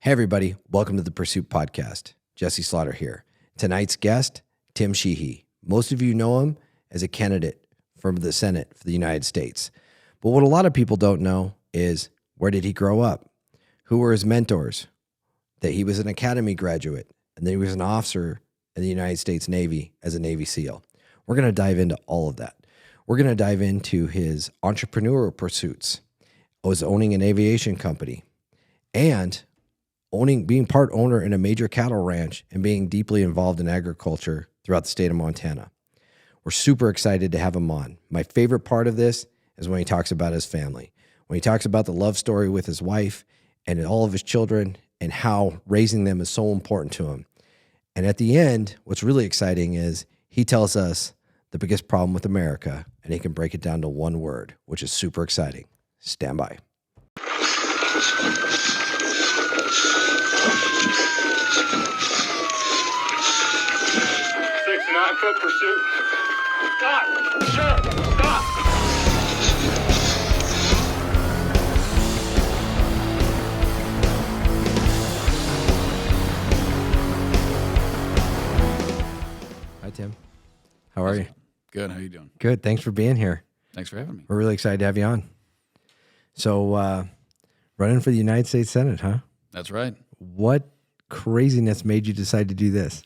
Hey everybody, welcome to the Pursuit Podcast. Jesse Slaughter here. Tonight's guest, Tim Sheehy. Most of you know him as a candidate for the Senate for the United States. But what a lot of people don't know is, where did he grow up? Who were his mentors? That he was an academy graduate, and then he was an officer in the United States Navy as a Navy SEAL. We're going to dive into all of that. We're going to dive into his entrepreneurial pursuits, was owning an aviation company, and being part owner in a major cattle ranch and being deeply involved in agriculture throughout the state of Montana. We're super excited to have him on. My favorite part of this is when he talks about his family, when he talks about the love story with his wife and all of his children and how raising them is so important to him. And at the end, what's really exciting is he tells us the biggest problem with America, and he can break it down to one word, which is super exciting. Stand by. 9-foot pursuit. Stop! Sure! Stop! Hi, Tim. How are you? Good. How you doing? Good. Thanks for being here. Thanks for having me. We're really excited to have you on. So, running for the United States Senate, huh? That's right. What craziness made you decide to do this?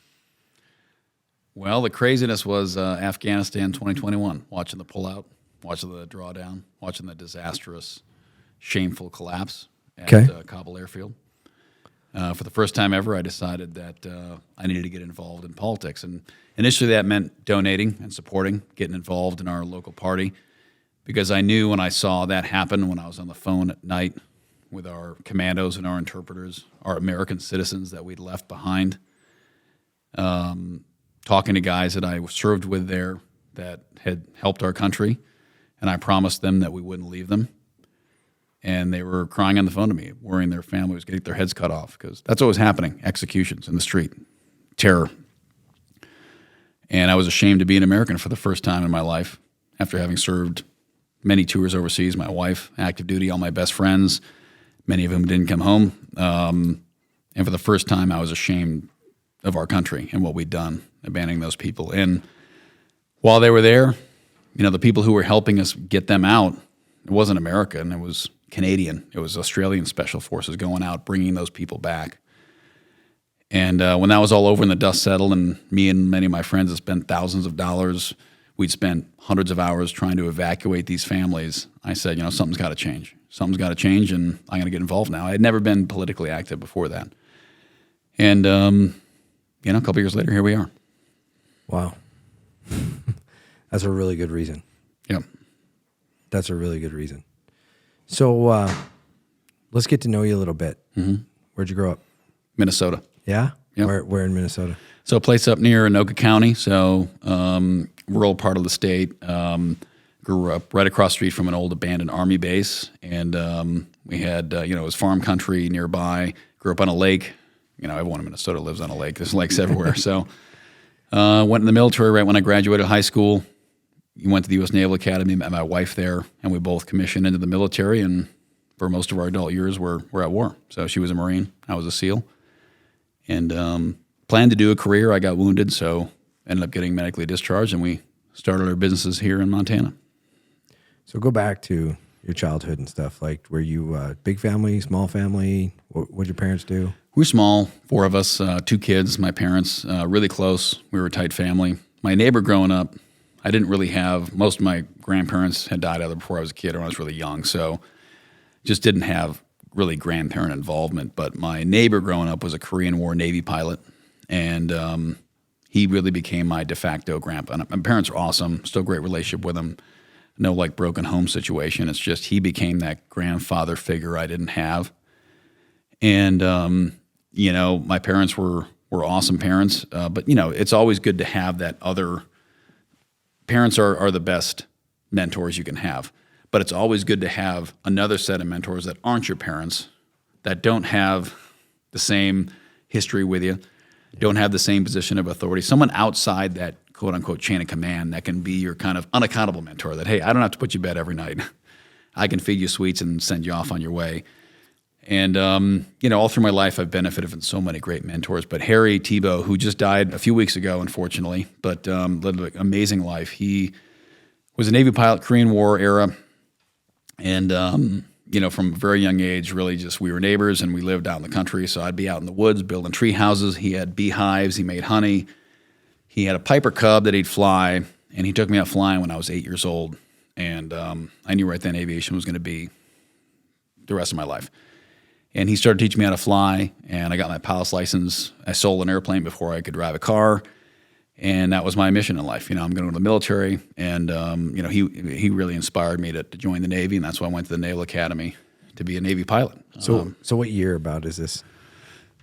Well, the craziness was Afghanistan 2021, watching the pullout, watching the drawdown, watching the disastrous, shameful collapse at Kabul airfield. For the first time ever, I decided that I needed to get involved in politics. And initially that meant donating and supporting, getting involved in our local party, because I knew when I saw that happen, when I was on the phone at night with our commandos and our interpreters, our American citizens that we'd left behind, talking to guys that I served with there that had helped our country, and I promised them that we wouldn't leave them. And they were crying on the phone to me, worrying their family was getting their heads cut off, because that's what was happening, executions in the street, terror. And I was ashamed to be an American for the first time in my life, after having served many tours overseas, my wife, active duty, all my best friends, many of whom didn't come home. And for the first time, I was ashamed of our country and what we'd done, abandoning those people. And while they were there, you know, the people who were helping us get them out, it wasn't American, it was Canadian, it was Australian Special Forces going out, bringing those people back. And when that was all over and the dust settled, and me and many of my friends had spent thousands of dollars, we'd spent hundreds of hours trying to evacuate these families, I said, you know, something's got to change. Something's got to change, and I'm going to get involved now. I had never been politically active before that. And, you know, a couple years later, here we are. Wow. That's a really good reason. Yep. That's a really good reason. So let's get to know you a little bit. Mm-hmm. Where'd you grow up? Minnesota. Yeah? Yep. Where in Minnesota? So a place up near Anoka County, so rural part of the state. Grew up right across the street from an old abandoned Army base, and we had, you know, it was farm country nearby. Grew up on a lake. You know, everyone in Minnesota lives on a lake. There's lakes everywhere. So went in the military right when I graduated high school. Went to the U.S. Naval Academy, met my wife there, and we both commissioned into the military, and for most of our adult years, we're at war. So she was a Marine, I was a SEAL, and planned to do a career. I got wounded, so ended up getting medically discharged, and we started our businesses here in Montana. So go back to your childhood and stuff. Like, were you big family, small family? What did your parents do? We were small, 4 of us, 2 kids, my parents, really close. We were a tight family. My neighbor growing up, I didn't really have, most of my grandparents had died either before I was a kid or when I was really young, so just didn't have really grandparent involvement. But my neighbor growing up was a Korean War Navy pilot, and he really became my de facto grandpa. And my parents are awesome, still great relationship with him. No like broken home situation. It's just he became that grandfather figure I didn't have. And, you know, my parents were awesome parents, but, you know, it's always good to have that other. Parents are the best mentors you can have, but it's always good to have another set of mentors that aren't your parents, that don't have the same history with you, don't have the same position of authority, someone outside that quote-unquote chain of command that can be your kind of unaccountable mentor that, hey, I don't have to put you to bed every night. I can feed you sweets and send you off on your way. And, all through my life, I've benefited from so many great mentors. But Harry Tebow, who just died a few weeks ago, unfortunately, but led an amazing life. He was a Navy pilot, Korean War era. And, from a very young age, really we were neighbors and we lived out in the country. So I'd be out in the woods building tree houses. He had beehives. He made honey. He had a Piper Cub that he'd fly. And he took me out flying when I was 8 years old. And I knew right then aviation was going to be the rest of my life. And he started teaching me how to fly, and I got my pilot's license. I sold an airplane before I could drive a car, and that was my mission in life. I'm going to go to the military, and he really inspired me to join the Navy, and that's why I went to the Naval Academy to be a Navy pilot. So what year about is this?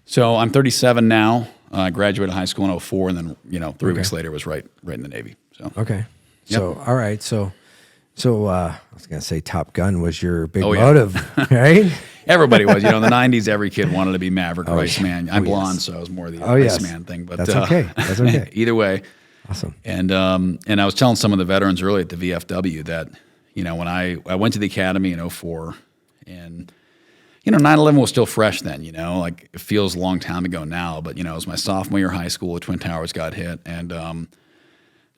So I'm 37 now. I graduated high school in 2004, and then 3 weeks later was right in the Navy. So okay. Yep. So all right. So I was going to say Top Gun was your big motive, right? Everybody was. In the 90s, every kid wanted to be Maverick or Iceman. I'm blonde, so I was more the Iceman thing. But that's okay. That's okay. Either way. Awesome. And I was telling some of the veterans early at the VFW that, when I went to the academy in 2004, and 9/11 was still fresh then. Like it feels a long time ago now, but it was my sophomore year of high school. The Twin Towers got hit, and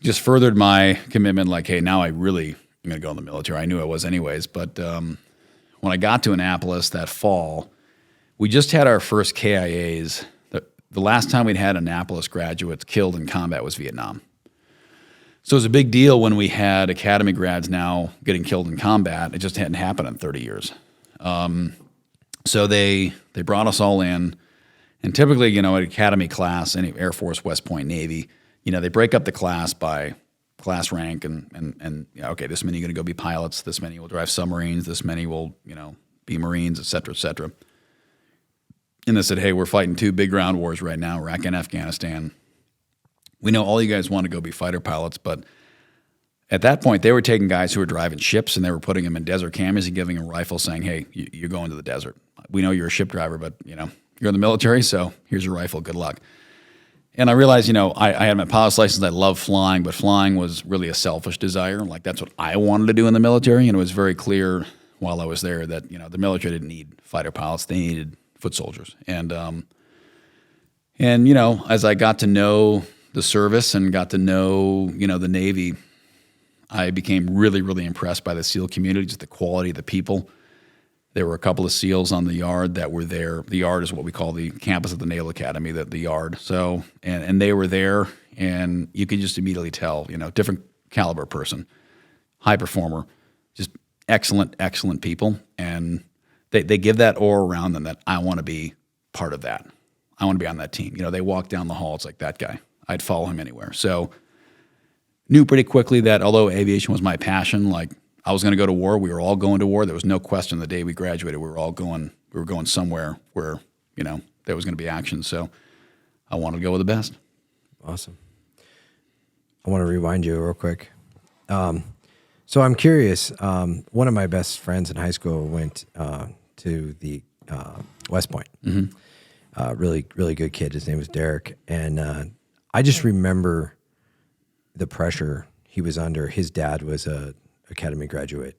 just furthered my commitment. Like, hey, now I'm going to go in the military. I knew I was anyways, but when I got to Annapolis that fall, we just had our first KIAs. The last time we'd had Annapolis graduates killed in combat was Vietnam. So it was a big deal when we had academy grads now getting killed in combat. It just hadn't happened in 30 years. So they brought us all in, and typically, an academy class, any Air Force, West Point, Navy, they break up the class by class rank and okay, this many are going to go be pilots, this many will drive submarines, this many will, be Marines, et cetera, et cetera. And they said, hey, we're fighting 2 big ground wars right now, Iraq and Afghanistan. We know all you guys want to go be fighter pilots, but at that point, they were taking guys who were driving ships and they were putting them in desert cameras and giving them rifles saying, hey, you're going to the desert. We know you're a ship driver, but, you're in the military, so here's your rifle, good luck. And I realized, I had my pilot's license. I love flying, but flying was really a selfish desire. Like that's what I wanted to do in the military. And it was very clear while I was there that, the military didn't need fighter pilots. They needed foot soldiers. And as I got to know the service and got to know, the Navy, I became really, really impressed by the SEAL community, just the quality of the people. There were a couple of SEALs on the yard that were there. The yard is what we call the campus of the Naval Academy, the yard. So, and they were there, and you could just immediately tell, different caliber person, high performer, just excellent, excellent people. And they give that aura around them that I want to be part of that. I want to be on that team. They walk down the hall, it's like that guy. I'd follow him anywhere. So knew pretty quickly that although aviation was my passion, like I was going to go to war. We were all going to war. There was no question the day we graduated. We were going somewhere where, there was going to be action. So I wanted to go with the best. Awesome. I want to rewind you real quick. So I'm curious. One of my best friends in high school went to the West Point. Mm-hmm. Really, really good kid. His name was Derek. And I just remember the pressure he was under. His dad was a academy graduate,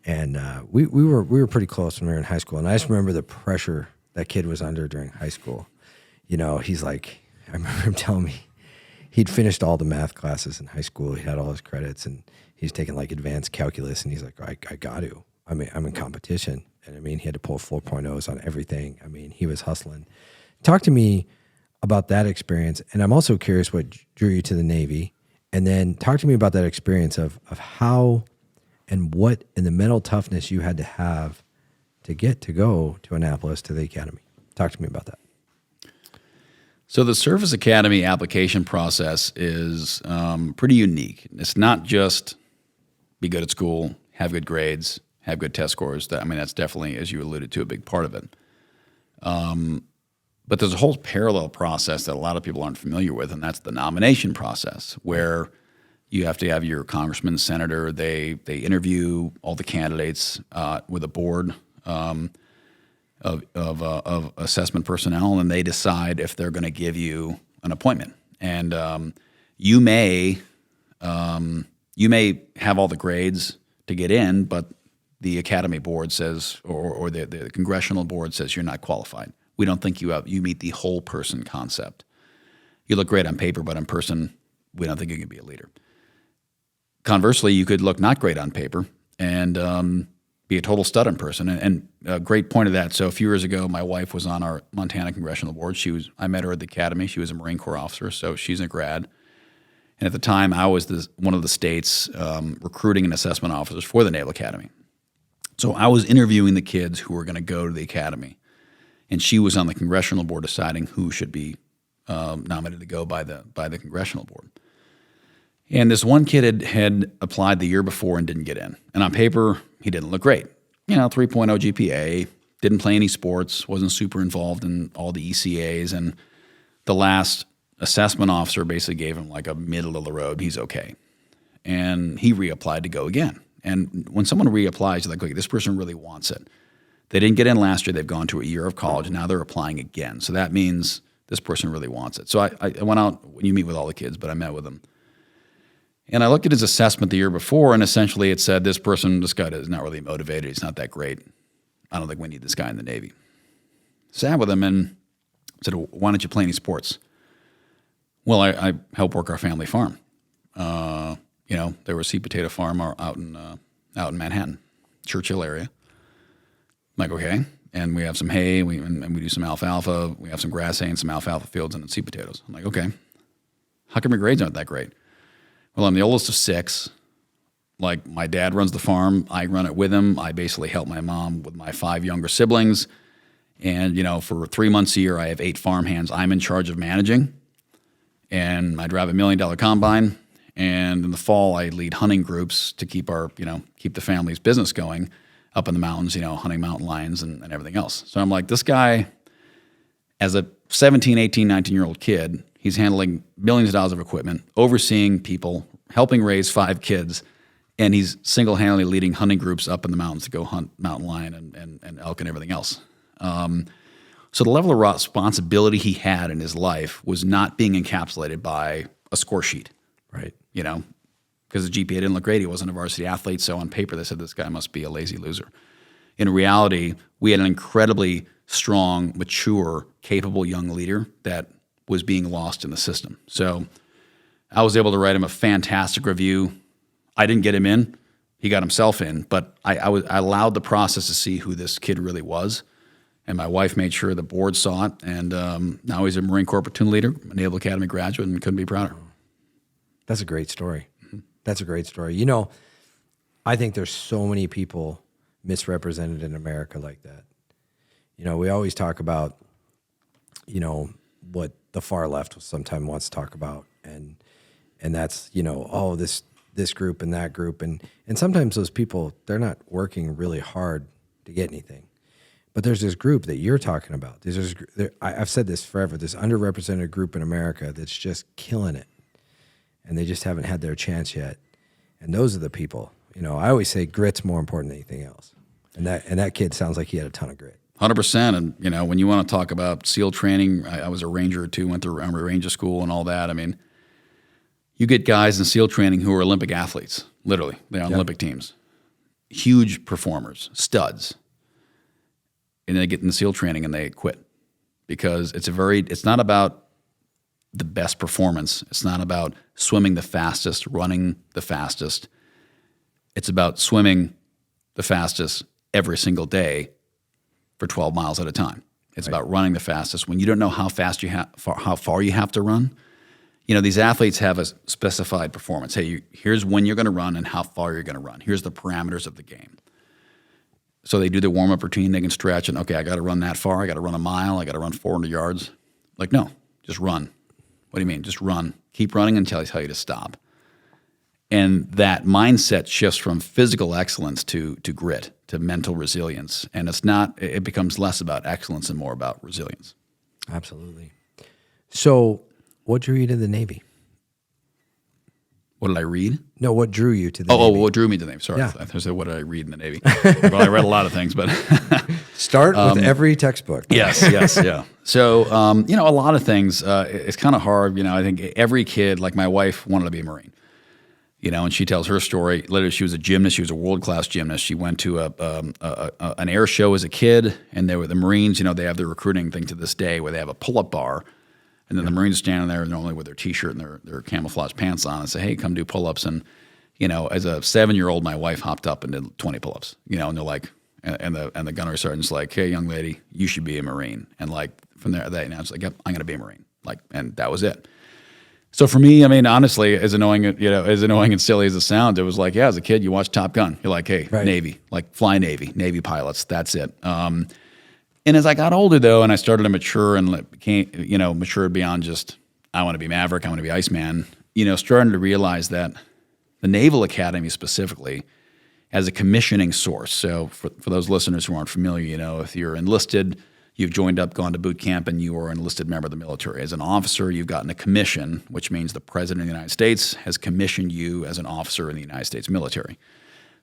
and we were pretty close when we were in high school. And I just remember the pressure that kid was under during high school. He's like, I remember him telling me he'd finished all the math classes in high school. He had all his credits, and he's taking like advanced calculus. And he's like, I got to. I'm in competition, and he had to pull 4.0s on everything. He was hustling. Talk to me about that experience, and I'm also curious what drew you to the Navy. And then talk to me about that experience of how and what in the mental toughness you had to have to get to go to Annapolis to the academy. Talk to me about that. So the Service Academy application process is pretty unique. It's not just be good at school, have good grades, have good test scores. That's definitely, as you alluded to, a big part of it. But there's a whole parallel process that a lot of people aren't familiar with, and that's the nomination process, where you have to have your congressman, senator. They interview all the candidates with a board of assessment personnel, and they decide if they're going to give you an appointment. And you may have all the grades to get in, but the academy board says, or the congressional board says you're not qualified. We don't think you meet the whole person concept. You look great on paper, but in person, we don't think you can be a leader. Conversely, you could look not great on paper and be a total stud in person. And a great point of that. So a few years ago, my wife was on our Montana congressional board. I met her at the academy. She was a Marine Corps officer, so she's a grad. And at the time, I was one of the state's recruiting and assessment officers for the Naval Academy. So I was interviewing the kids who were going to go to the academy, and she was on the congressional board deciding who should be nominated to go by the congressional board. And this one kid had applied the year before and didn't get in. And on paper, he didn't look great. 3.0 GPA, didn't play any sports, wasn't super involved in all the ECAs, and the last assessment officer basically gave him like a middle of the road, he's okay. And he reapplied to go again. And when someone reapplies, you're like, okay, this person really wants it. They didn't get in last year. They've gone to a year of college. Now they're applying again. So that means this person really wants it. So I went out, when you meet with all the kids, but I met with them. And I looked at his assessment the year before, and essentially it said, this guy is not really motivated. He's not that great. I don't think we need this guy in the Navy. Sat with him and said, why don't you play any sports? Well, I help work our family farm. There was a sweet potato farm out in Manhattan, Churchill area. I'm like, okay. And we have some hay, and we do some alfalfa. We have some grass hay and some alfalfa fields and sweet potatoes. I'm like, okay. How come your grades aren't that great? Well, I'm the oldest of 6. Like, my dad runs the farm. I run it with him. I basically help my mom with my 5 younger siblings. And, for 3 months a year, I have 8 farm hands I'm in charge of managing. And I drive a $1 million combine. And in the fall, I lead hunting groups to keep the family's business going up in the mountains, hunting mountain lions and everything else. So I'm like, this guy, as a 17, 18, 19-year-old kid, he's handling millions of dollars of equipment, overseeing people, helping raise 5 kids, and he's single-handedly leading hunting groups up in the mountains to go hunt mountain lion and elk and everything else. So the level of responsibility he had in his life was not being encapsulated by a score sheet. Right. Because the GPA didn't look great. He wasn't a varsity athlete, so on paper they said this guy must be a lazy loser. In reality, we had an incredibly strong, mature, capable young leader that was being lost in the system. So I was able to write him a fantastic review. I didn't get him in. He got himself in, but I allowed the process to see who this kid really was. And my wife made sure the board saw it, and now he's a Marine Corps platoon leader, a Naval Academy graduate, and couldn't be prouder. That's a great story. That's a great story. I think there's so many people misrepresented in America like that. We always talk about, what the far left sometimes wants to talk about, and that's, this group and that group, and sometimes those people, they're not working really hard to get anything. But there's this group that you're talking about. I've said this forever, this underrepresented group in America that's just killing it. And they just haven't had their chance yet. And those are the people. I always say grit's more important than anything else. And that kid sounds like he had a ton of grit. 100%. And, when you want to talk about SEAL training, I was a Ranger too, went through Ranger school and all that. I mean, you get guys in SEAL training who are Olympic athletes, literally. They're on Olympic teams. Huge performers, studs. And they get in the SEAL training and they quit. Because it's not about the best performance. It's not about swimming the fastest, running the fastest. It's about swimming the fastest every single day for 12 miles at a time. It's about running the fastest. When you don't know how fast how far you have to run, these athletes have a specified performance. Hey, here's when you're going to run and how far you're going to run. Here's the parameters of the game. So they do their warm-up routine. They can stretch and, okay, I got to run that far. I got to run a mile. I got to run 400 yards. Like, no, just run. What do you mean? Just run. Keep running until I tell you to stop. And that mindset shifts from physical excellence to grit, to mental resilience. And it becomes less about excellence and more about resilience. Absolutely. So what drew you to the Navy? What did I read? No, what drew you to the Navy? What drew me to the Navy? Sorry. Yeah. I said, what did I read in the Navy? Well, I read a lot of things, but... Start with every textbook. Yes, yeah. So, a lot of things, it's kind of hard. I think every kid, like my wife, wanted to be a Marine. And she tells her story. Literally, she was a gymnast. She was a world-class gymnast. She went to an air show as a kid, and they were the Marines. They have their recruiting thing to this day where they have a pull-up bar, and then the Marines are standing there normally with their T-shirt and their camouflage pants on and say, "Hey, come do pull-ups." And as a 7-year-old, my wife hopped up and did 20 pull-ups. And they're like, and the gunnery sergeant's like, "Hey, young lady, you should be a Marine." And like from there, it's like, "Yep, I'm going to be a Marine." And that was it. So for me, honestly, as annoying and silly as it sounds, it was like, yeah, as a kid, you watch Top Gun. You're like, hey, right. Navy, like fly Navy pilots. That's it. And as I got older, though, and I started to mature and became, matured beyond just, I want to be Maverick, I want to be Iceman, starting to realize that the Naval Academy specifically as a commissioning source. So for those listeners who aren't familiar, if you're enlisted, you've joined up, gone to boot camp, and you are an enlisted member of the military. As an officer, you've gotten a commission, which means the President of the United States has commissioned you as an officer in the United States military.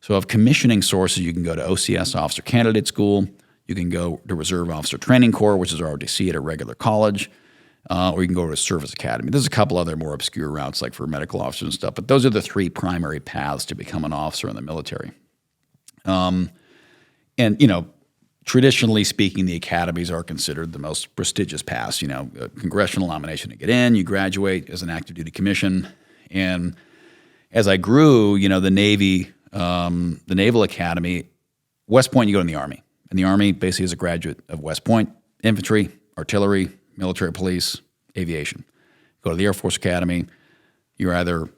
So of commissioning sources, you can go to OCS Officer Candidate School, you can go to Reserve Officer Training Corps, which is ROTC at a regular college, or you can go to a service academy. There's a couple other more obscure routes like for medical officers and stuff, but those are the 3 primary paths to become an officer in the military. Traditionally speaking, the academies are considered the most prestigious paths. A congressional nomination to get in, you graduate as an active duty commission. And as I grew, the Navy, the Naval Academy, West Point, you go in the Army. And the Army basically is a graduate of West Point, infantry, artillery, military police, aviation. Go to the Air Force Academy, you're either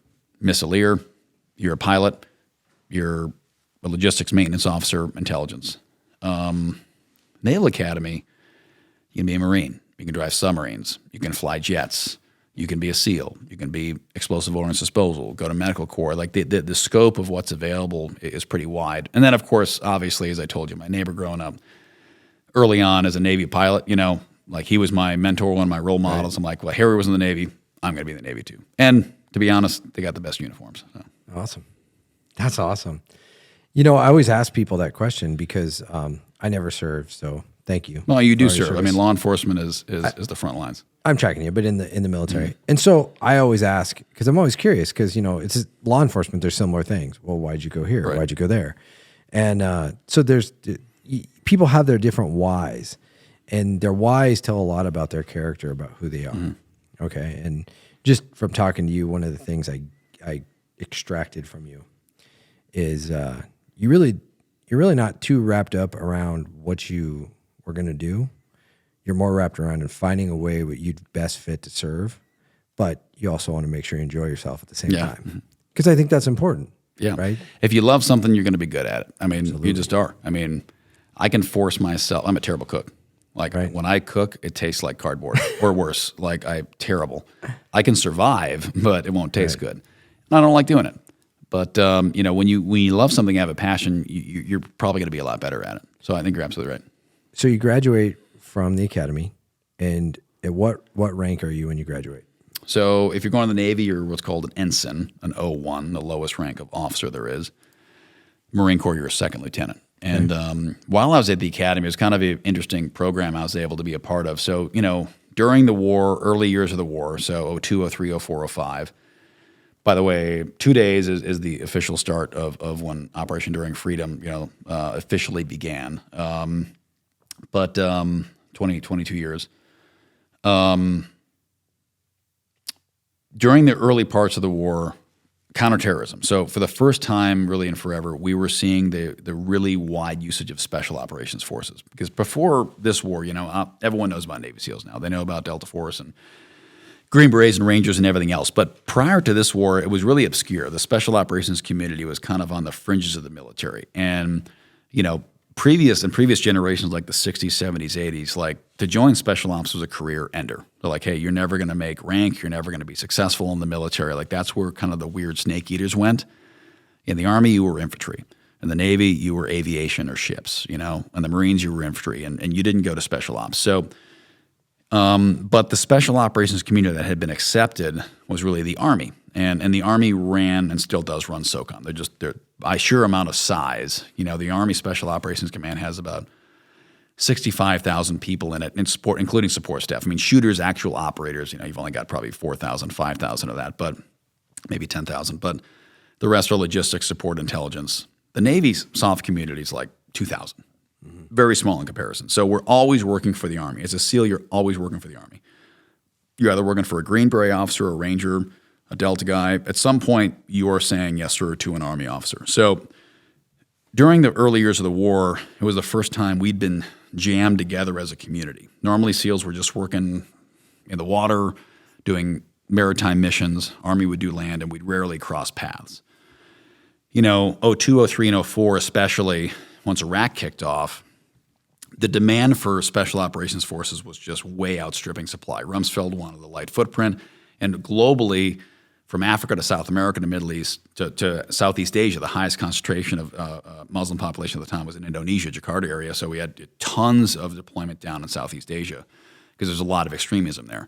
missileer, you're a pilot, you're a logistics maintenance officer, intelligence. Naval Academy, you can be a Marine. You can drive submarines. You can fly jets. You can be a SEAL. You can be explosive ordnance disposal. Go to medical corps. Like the scope of what's available is pretty wide. And then, of course, obviously, as I told you, my neighbor growing up early on as a Navy pilot, like he was my mentor, one of my role models. Right. I'm like, well, Harry was in the Navy. I'm going to be in the Navy too. And to be honest, they got the best uniforms. So. Awesome. That's awesome. I always ask people that question because I never served, so thank you. Well, you do serve. Law enforcement is the front lines. I'm tracking you, but in the military. Mm-hmm. And so I always ask, because I'm always curious, because, it's law enforcement, there's similar things. Well, why'd you go here? Right. Why'd you go there? And so people have their different whys, and their whys tell a lot about their character, about who they are. Mm-hmm. Okay? And just from talking to you, one of the things I extracted from you is you're really not too wrapped up around what you were going to do. You're more wrapped around in finding a way what you'd best fit to serve, but you also want to make sure you enjoy yourself at the same time. Because I think that's important. Yeah. Right? If you love something, you're going to be good at it. Absolutely. You just are. I can force myself. I'm a terrible cook. Like when I cook, it tastes like cardboard or worse. Like I'm terrible. I can survive, but it won't taste good. And I don't like doing it. But when you love something, have a passion, you're probably going to be a lot better at it. So I think you're absolutely right. So you graduate from the academy, and at what rank are you when you graduate? So if you're going to the Navy, you're what's called an ensign, an O1, the lowest rank of officer there is. Marine Corps, you're a second lieutenant. And while I was at the academy, it was kind of an interesting program I was able to be a part of. So during the war, early years of the war, so 02, 03, 04, 05. By the way, 2 days is the official start of when Operation Enduring Freedom, officially began. But 22 years. During the early parts of the war, counterterrorism. So for the first time, really and forever, we were seeing the really wide usage of special operations forces. Because before this war, everyone knows about Navy SEALs now. They know about Delta Force and Green Berets and Rangers and everything else. But prior to this war, it was really obscure. The special operations community was kind of on the fringes of the military. And, previous generations like the 60s, 70s, 80s, like to join special ops was a career ender. They're like, hey, you're never going to make rank. You're never going to be successful in the military. Like that's where kind of the weird snake eaters went. In the Army, you were infantry. In the Navy, you were aviation or ships, In the Marines, you were infantry, and you didn't go to special ops. So, but the special operations community that had been accepted was really the Army. And the Army ran and still does run SOCOM. They're by sheer amount of size. The Army Special Operations Command has about 65,000 people in it, and including support staff. Shooters, actual operators, you've only got probably 4,000, 5,000 of that, but maybe 10,000. But The rest are logistics, support, intelligence. The Navy's SOF community is like 2,000. Very small in comparison. So we're always working for the Army. As a SEAL, you're always working for the Army. You're either working for a Green Beret officer, a Ranger, a Delta guy. At some point, you are saying yes, sir, to an Army officer. So during the early years of the war, it was the first time we'd been jammed together as a community. Normally, SEALs were just working in the water, doing maritime missions. Army would do land, and we'd rarely cross paths. You know, 02, 03, and 04 especially, once Iraq kicked off, the demand for Special Operations Forces was just way outstripping supply. Rumsfeld wanted the light footprint, and globally, from Africa to South America to Middle East to Southeast Asia, the highest concentration of Muslim population at the time was in Indonesia, Jakarta area. So we had tons of deployment down in Southeast Asia because there's a lot of extremism there.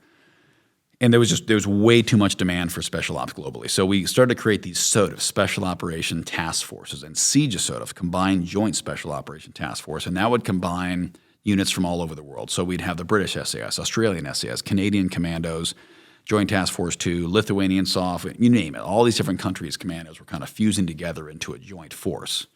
And there was way too much demand for special ops globally. So we started to create these SOTF, Special Operation Task Forces, and Siege SOTF, Combined Joint Special Operation Task Force. And that would combine units from all over the world. So we'd have the British SAS, Australian SAS, Canadian Commandos, Joint Task Force 2, Lithuanian SOF, you name it. All these different countries' commandos were kind of fusing together into a joint force.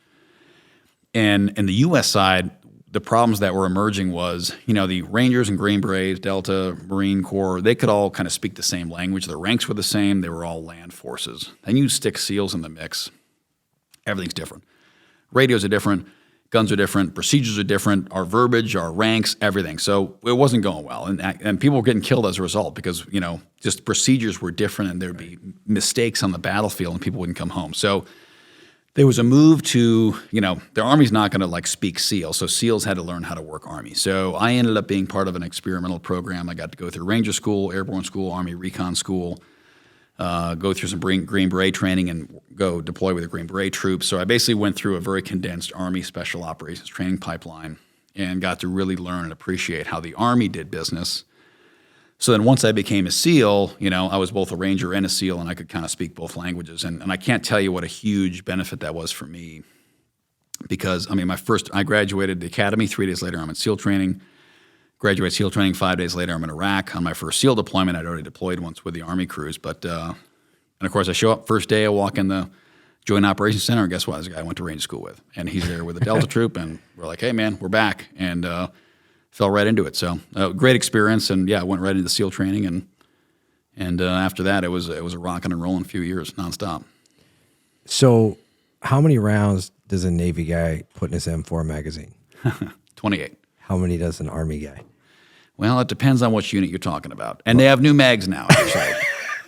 And in the U.S. side, the problems that were emerging was, you know, the Rangers and Green Berets, Delta, Marine Corps, they could all kind of speak the same language. Their ranks were the same. They were all land forces. Then you stick SEALs in the mix. Everything's different. Radios are different. Guns are different. Procedures are different. Our verbiage, our ranks, everything. So it wasn't going well. And people were getting killed as a result because, you know, just procedures were different and there'd be mistakes on the battlefield and people wouldn't come home. So there was a move to, you know, the Army's not going to like speak SEAL. So SEALs had to learn how to work Army. So I ended up being part of an experimental program. I got to go through Ranger School, Airborne School, Army Recon School, go through some Green Beret training and go deploy with the Green Beret troops. So I basically went through a very condensed Army Special Operations training pipeline and got to really learn and appreciate how the Army did business. So then once I became a SEAL, you know, I was both a Ranger and a SEAL, and I could kind of speak both languages. And I can't tell you what a huge benefit that was for me because, I mean, I graduated the academy. 3 days later, I'm in SEAL training. Graduate SEAL training 5 days later, I'm in Iraq. On my first SEAL deployment, I'd already deployed once with the Army crews. But, and of course, I show up first day, I walk in the Joint Operations Center, and guess what? There's a guy I went to Ranger School with. And he's there with a Delta troop, and we're like, hey, man, we're back. And fell right into it. So great experience. And, yeah, I went right into SEAL training. And after that, it was a rocking and rolling few years nonstop. So how many rounds does a Navy guy put in his M4 magazine? 28. How many does an Army guy? Well, it depends on which unit you're talking about. And they have new mags now, actually.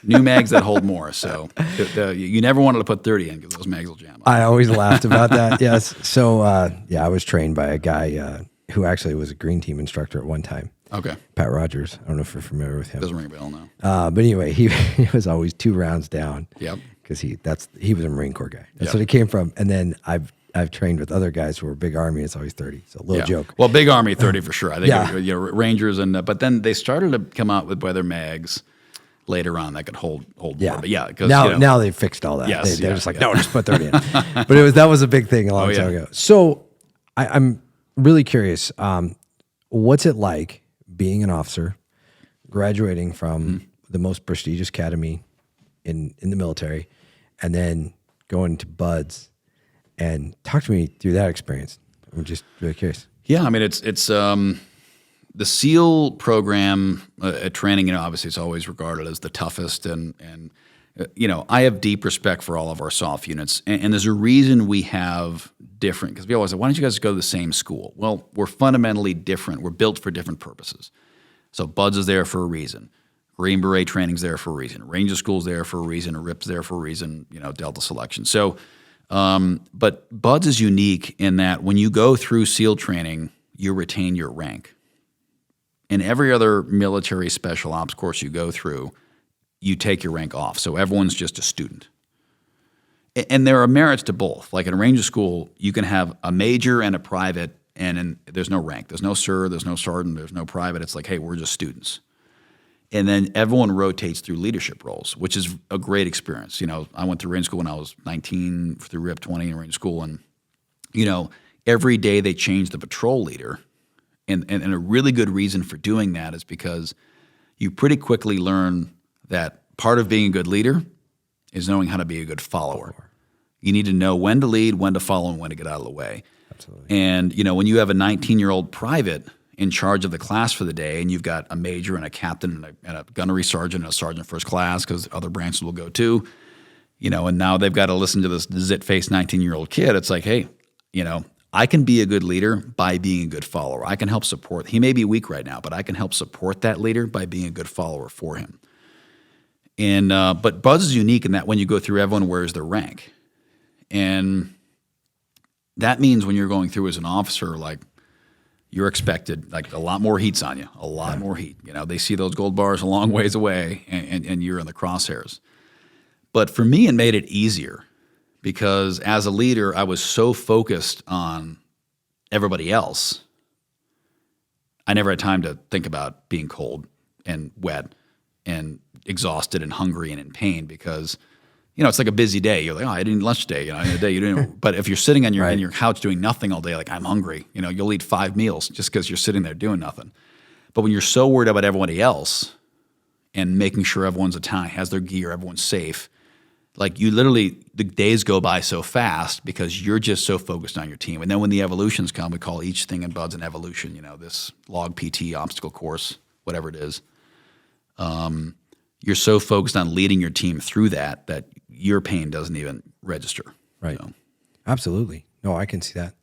New mags that hold more. So you never wanted to put 30 in because those mags will jam up. I always laughed about that, yes. So, I was trained by a guy who actually was a green team instructor at one time. Okay. Pat Rogers. I don't know if you're familiar with him. Doesn't ring a bell, no. But anyway, he was always 2 rounds down. Yep. Because he was a Marine Corps guy. That's Yep. what it came from. And then I've trained with other guys who were big Army. It's always 30. So a little joke. Well, big Army 30 for sure. I think Yeah. you know, Rangers but then they started to come out with weather mags later on that could hold more. But yeah, because now they've fixed all that. Yes, They're just like, yeah. no, just put 30 in. But that was a big thing a long time ago. So I'm really curious. What's it like being an officer, graduating from the most prestigious academy in the military, and then going to Buds? And talk to me through that experience. I'm just really curious. Yeah, I mean, it's the SEAL program at training. You know, obviously, it's always regarded as the toughest, and you know, I have deep respect for all of our SOF units, and there's a reason we have different. Because we always say, why don't you guys go to the same school? Well, we're fundamentally different. We're built for different purposes. So Buds is there for a reason. Green Beret training's there for a reason. Ranger School's there for a reason. RIP's there for a reason. You know, Delta Selection. So. But Buds is unique in that when you go through SEAL training, you retain your rank. In every other military special ops course you go through, you take your rank off. So everyone's just a student. And there are merits to both. Like in a Ranger School, you can have a major and a private, and there's no rank. There's no sir, there's no sergeant, there's no private. It's like, hey, we're just students. And then everyone rotates through leadership roles, which is a great experience. You know, I went through Ranger School when I was 19, through RIP 20 in Ranger School. And, you know, every day they change the patrol leader. And a really good reason for doing that is because you pretty quickly learn that part of being a good leader is knowing how to be a good follower. You need to know when to lead, when to follow, and when to get out of the way. Absolutely. And, when you have a 19-year-old private in charge of the class for the day, and you've got a major and a captain and a gunnery sergeant and a sergeant first class, because other branches will go too, and now they've got to listen to this zit-faced 19-year-old kid. It's like, hey, I can be a good leader by being a good follower. I can help support. He may be weak right now, but I can help support that leader by being a good follower for him. And but Buzz is unique in that when you go through, everyone wears their rank. And that means when you're going through as an officer, like, you're expected, like, a lot more heat's on you, a lot more heat. They see those gold bars a long ways away, and you're in the crosshairs. But for me, it made it easier because as a leader, I was so focused on everybody else, I never had time to think about being cold and wet and exhausted and hungry and in pain because it's like a busy day. You're like, oh, I didn't eat lunch today. In a day you didn't. But if you're sitting on in your couch doing nothing all day, like, I'm hungry, you'll eat 5 meals just because you're sitting there doing nothing. But when you're so worried about everybody else and making sure everyone's has their gear, everyone's safe, like, you literally, the days go by so fast because you're just so focused on your team. And then when the evolutions come, we call each thing in BUD/S an evolution. This log PT obstacle course, whatever it is. You're so focused on leading your team through that your pain doesn't even register. Right. So. Absolutely. No, I can see that.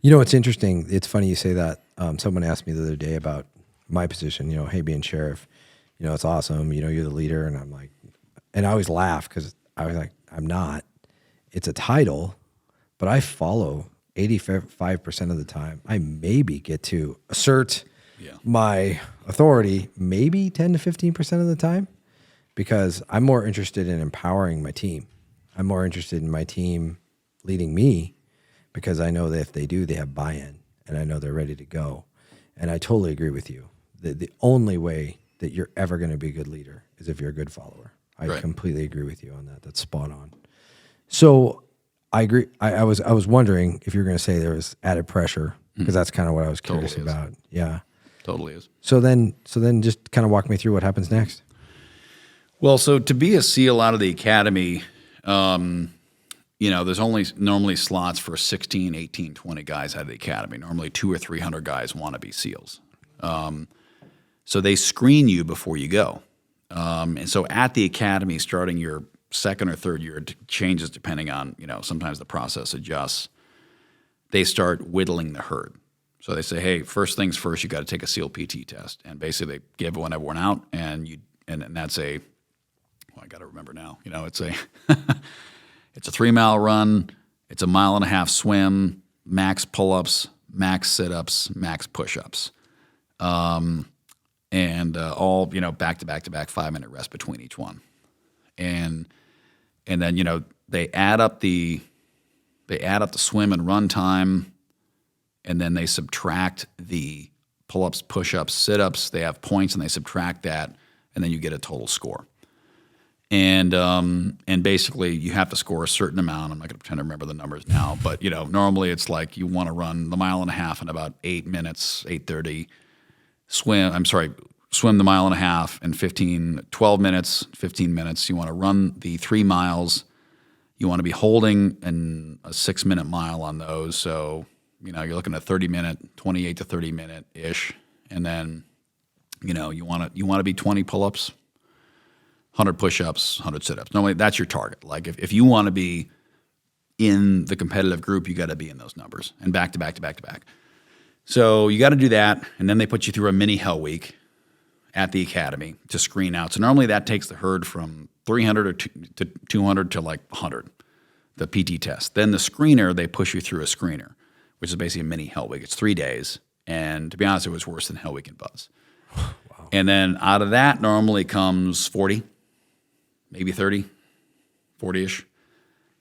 It's interesting. It's funny you say that. Someone asked me the other day about my position, hey, being sheriff, it's awesome. You're the leader. And I'm like, and I always laugh because I was like, I'm not. It's a title, but I follow 85% of the time. I maybe get to assert my authority maybe 10 to 15% of the time. Because I'm more interested in empowering my team. I'm more interested in my team leading me because I know that if they do, they have buy-in and I know they're ready to go. And I totally agree with you. The only way that you're ever going to be a good leader is if you're a good follower. I completely agree with you on that. That's spot on. So I agree. I was wondering if you were going to say there was added pressure because that's kind of what I was curious about. Yeah. Totally is. So then just kind of walk me through what happens next. Well, so to be a SEAL out of the academy, there's only normally slots for 16, 18, 20 guys out of the academy. Normally 200 or 300 guys want to be SEALs. So they screen you before you go. And so at the academy, starting your second or third year, it changes depending on, sometimes the process adjusts. They start whittling the herd. So they say, hey, first things first, you got to take a SEAL PT test. And basically they give everyone out and that's I got to remember now. It's a it's a 3-mile run. It's a 1.5 mile swim. Max pull-ups, max sit-ups, max push-ups, and all back to back to back 5-minute rest between each one, and then they add up the swim and run time, and then they subtract the pull-ups, push-ups, sit-ups. They have points and they subtract that, and then you get a total score. And basically you have to score a certain amount. I'm not going to pretend to remember the numbers now, but normally it's like you want to run the 1.5 miles in about 8 minutes, 8:30. Swim the 1.5 miles in 12 minutes, 15 minutes. You want to run the 3 miles. You want to be holding a 6-minute mile on those. So, you're looking at 30-minute, 28 to 30-minute-ish. And then, you want to be 20 pull-ups, 100 push-ups, 100 sit-ups. Normally, that's your target. Like, if you want to be in the competitive group, you got to be in those numbers and back to back to back to back. So you got to do that, and then they put you through a mini Hell Week at the academy to screen out. So normally that takes the herd from 300 to 200 to like 100, the PT test. Then the screener, they push you through a screener, which is basically a mini Hell Week. It's 3 days, and to be honest, it was worse than Hell Week in BUD/S. Wow. And then out of that normally comes 40, maybe 30, 40-ish.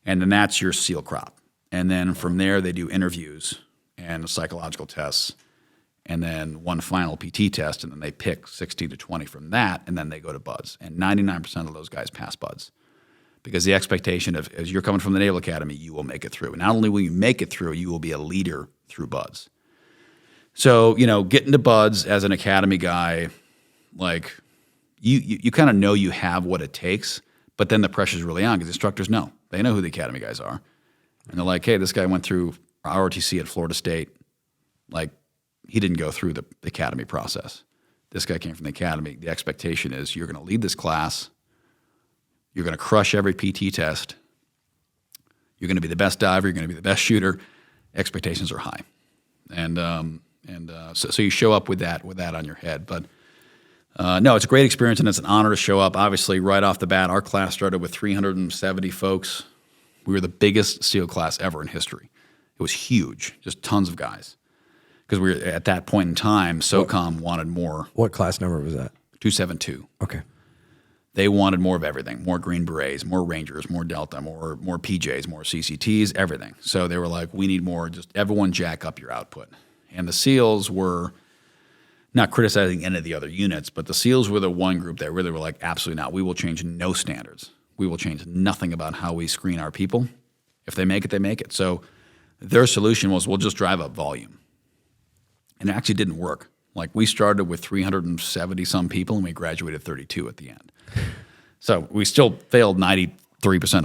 And then that's your SEAL crop. And then from there, they do interviews and psychological tests, and then one final PT test, and then they pick 16 to 20 from that, and then they go to BUD/S. And 99% of those guys pass BUD/S because the expectation of, as you're coming from the Naval Academy, you will make it through. And not only will you make it through, you will be a leader through BUD/S. So, getting to BUD/S as an academy guy, like, you kind of know you have what it takes, but then the pressure's really on because instructors know. They know who the academy guys are. And they're like, hey, this guy went through ROTC at Florida State. Like, he didn't go through the academy process. This guy came from the academy. The expectation is you're going to lead this class. You're going to crush every PT test. You're going to be the best diver. You're going to be the best shooter. Expectations are high. So you show up with that on your head. But no, it's a great experience, and it's an honor to show up. Obviously, right off the bat, our class started with 370 folks. We were the biggest SEAL class ever in history. It was huge, just tons of guys. Because we were at that point in time, SOCOM wanted more. What class number was that? 272. Okay. They wanted more of everything, more Green Berets, more Rangers, more Delta, more PJs, more CCTs, everything. So they were like, we need more, just everyone jack up your output. And the SEALs were not criticizing any of the other units, but the SEALs were the one group that really were like, absolutely not. We will change no standards. We will change nothing about how we screen our people. If they make it, they make it. So their solution was, we'll just drive up volume. And it actually didn't work. Like, we started with 370 some people and we graduated 32 at the end. So we still failed 93%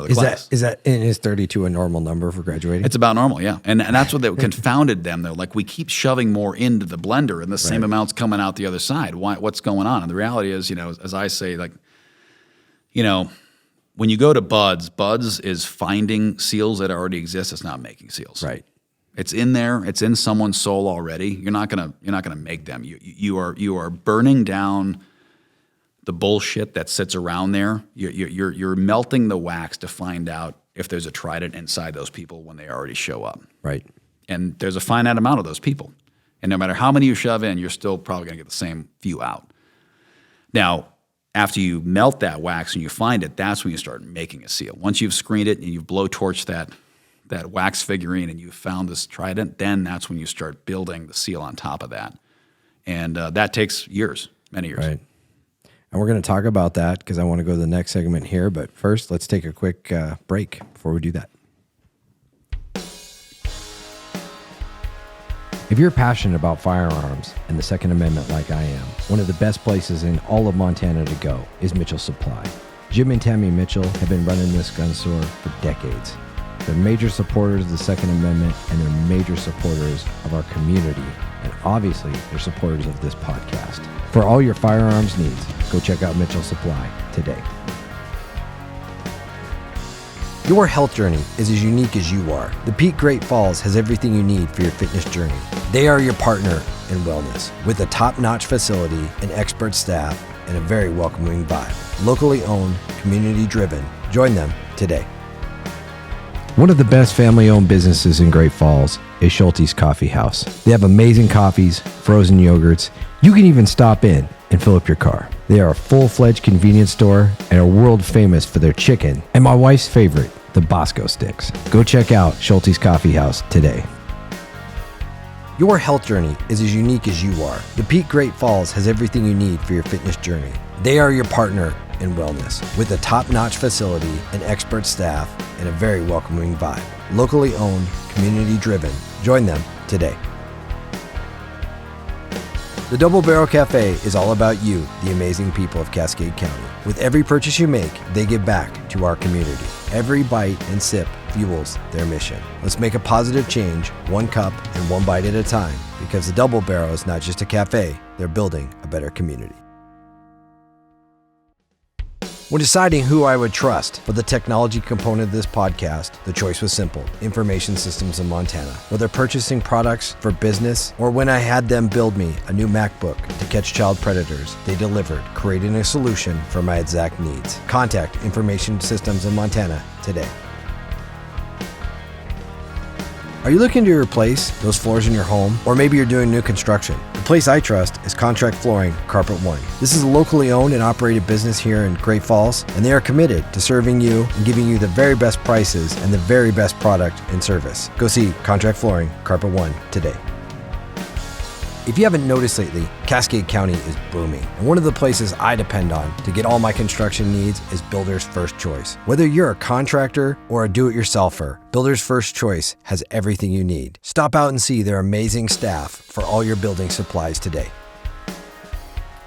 of the class. Is 32 a normal number for graduating? It's about normal, yeah. And that's what they confounded them. They're like, we keep shoving more into the blender and the same amount's coming out the other side. What's going on? And the reality is, as I say, like, when you go to BUDS is finding SEALs that already exist. It's not making SEALs. Right. It's in there. It's in someone's soul already. You're not gonna make them. You are burning down the bullshit that sits around there. You're melting the wax to find out if there's a trident inside those people when they already show up. Right. And there's a finite amount of those people. And no matter how many you shove in, you're still probably gonna get the same few out. Now, after you melt that wax and you find it, that's when you start making a SEAL. Once you've screened it and you've blowtorched that wax figurine and you've found this trident, then that's when you start building the SEAL on top of that. And that takes years, many years. Right. And we're going to talk about that because I want to go to the next segment here. But first, let's take a quick break before we do that. If you're passionate about firearms and the Second Amendment like I am, one of the best places in all of Montana to go is Mitchell Supply. Jim and Tammy Mitchell have been running this gun store for decades. They're major supporters of the Second Amendment, and they're major supporters of our community. And obviously, they're supporters of this podcast. For all your firearms needs, go check out Mitchell Supply today. Your health journey is as unique as you are. The Peak Great Falls has everything you need for your fitness journey. They are your partner in wellness, with a top-notch facility, an expert staff, and a very welcoming vibe. Locally owned, community-driven. Join them today. One of the best family-owned businesses in Great Falls is Schulte's Coffee House. They have amazing coffees, frozen yogurts. You can even stop in and fill up your car. They are a full-fledged convenience store and are world famous for their chicken and my wife's favorite, the Bosco sticks. Go check out Schulte's Coffee House today. Your health journey is as unique as you are. The Peak Great Falls has everything you need for your fitness journey. They are your partner in wellness, with a top-notch facility, an expert staff, and a very welcoming vibe. Locally owned, community-driven. Join them today. The Double Barrel Cafe is all about you, the amazing people of Cascade County. With every purchase you make, they give back to our community. Every bite and sip fuels their mission. Let's make a positive change, one cup and one bite at a time, because the Double Barrel is not just a cafe, they're building a better community. When deciding who I would trust for the technology component of this podcast, the choice was simple: Information Systems in Montana. Whether purchasing products for business or when I had them build me a new MacBook to catch child predators, they delivered, creating a solution for my exact needs. Contact Information Systems in Montana today. Are you looking to replace those floors in your home? Or maybe you're doing new construction? The place I trust is Contract Flooring Carpet One. This is a locally owned and operated business here in Great Falls, and they are committed to serving you and giving you the very best prices and the very best product and service. Go see Contract Flooring Carpet One today. If you haven't noticed lately, Cascade County is booming, and one of the places I depend on to get all my construction needs is Builder's First Choice. Whether you're a contractor or a do-it-yourselfer, Builder's First Choice has everything you need. Stop out and see their amazing staff for all your building supplies today.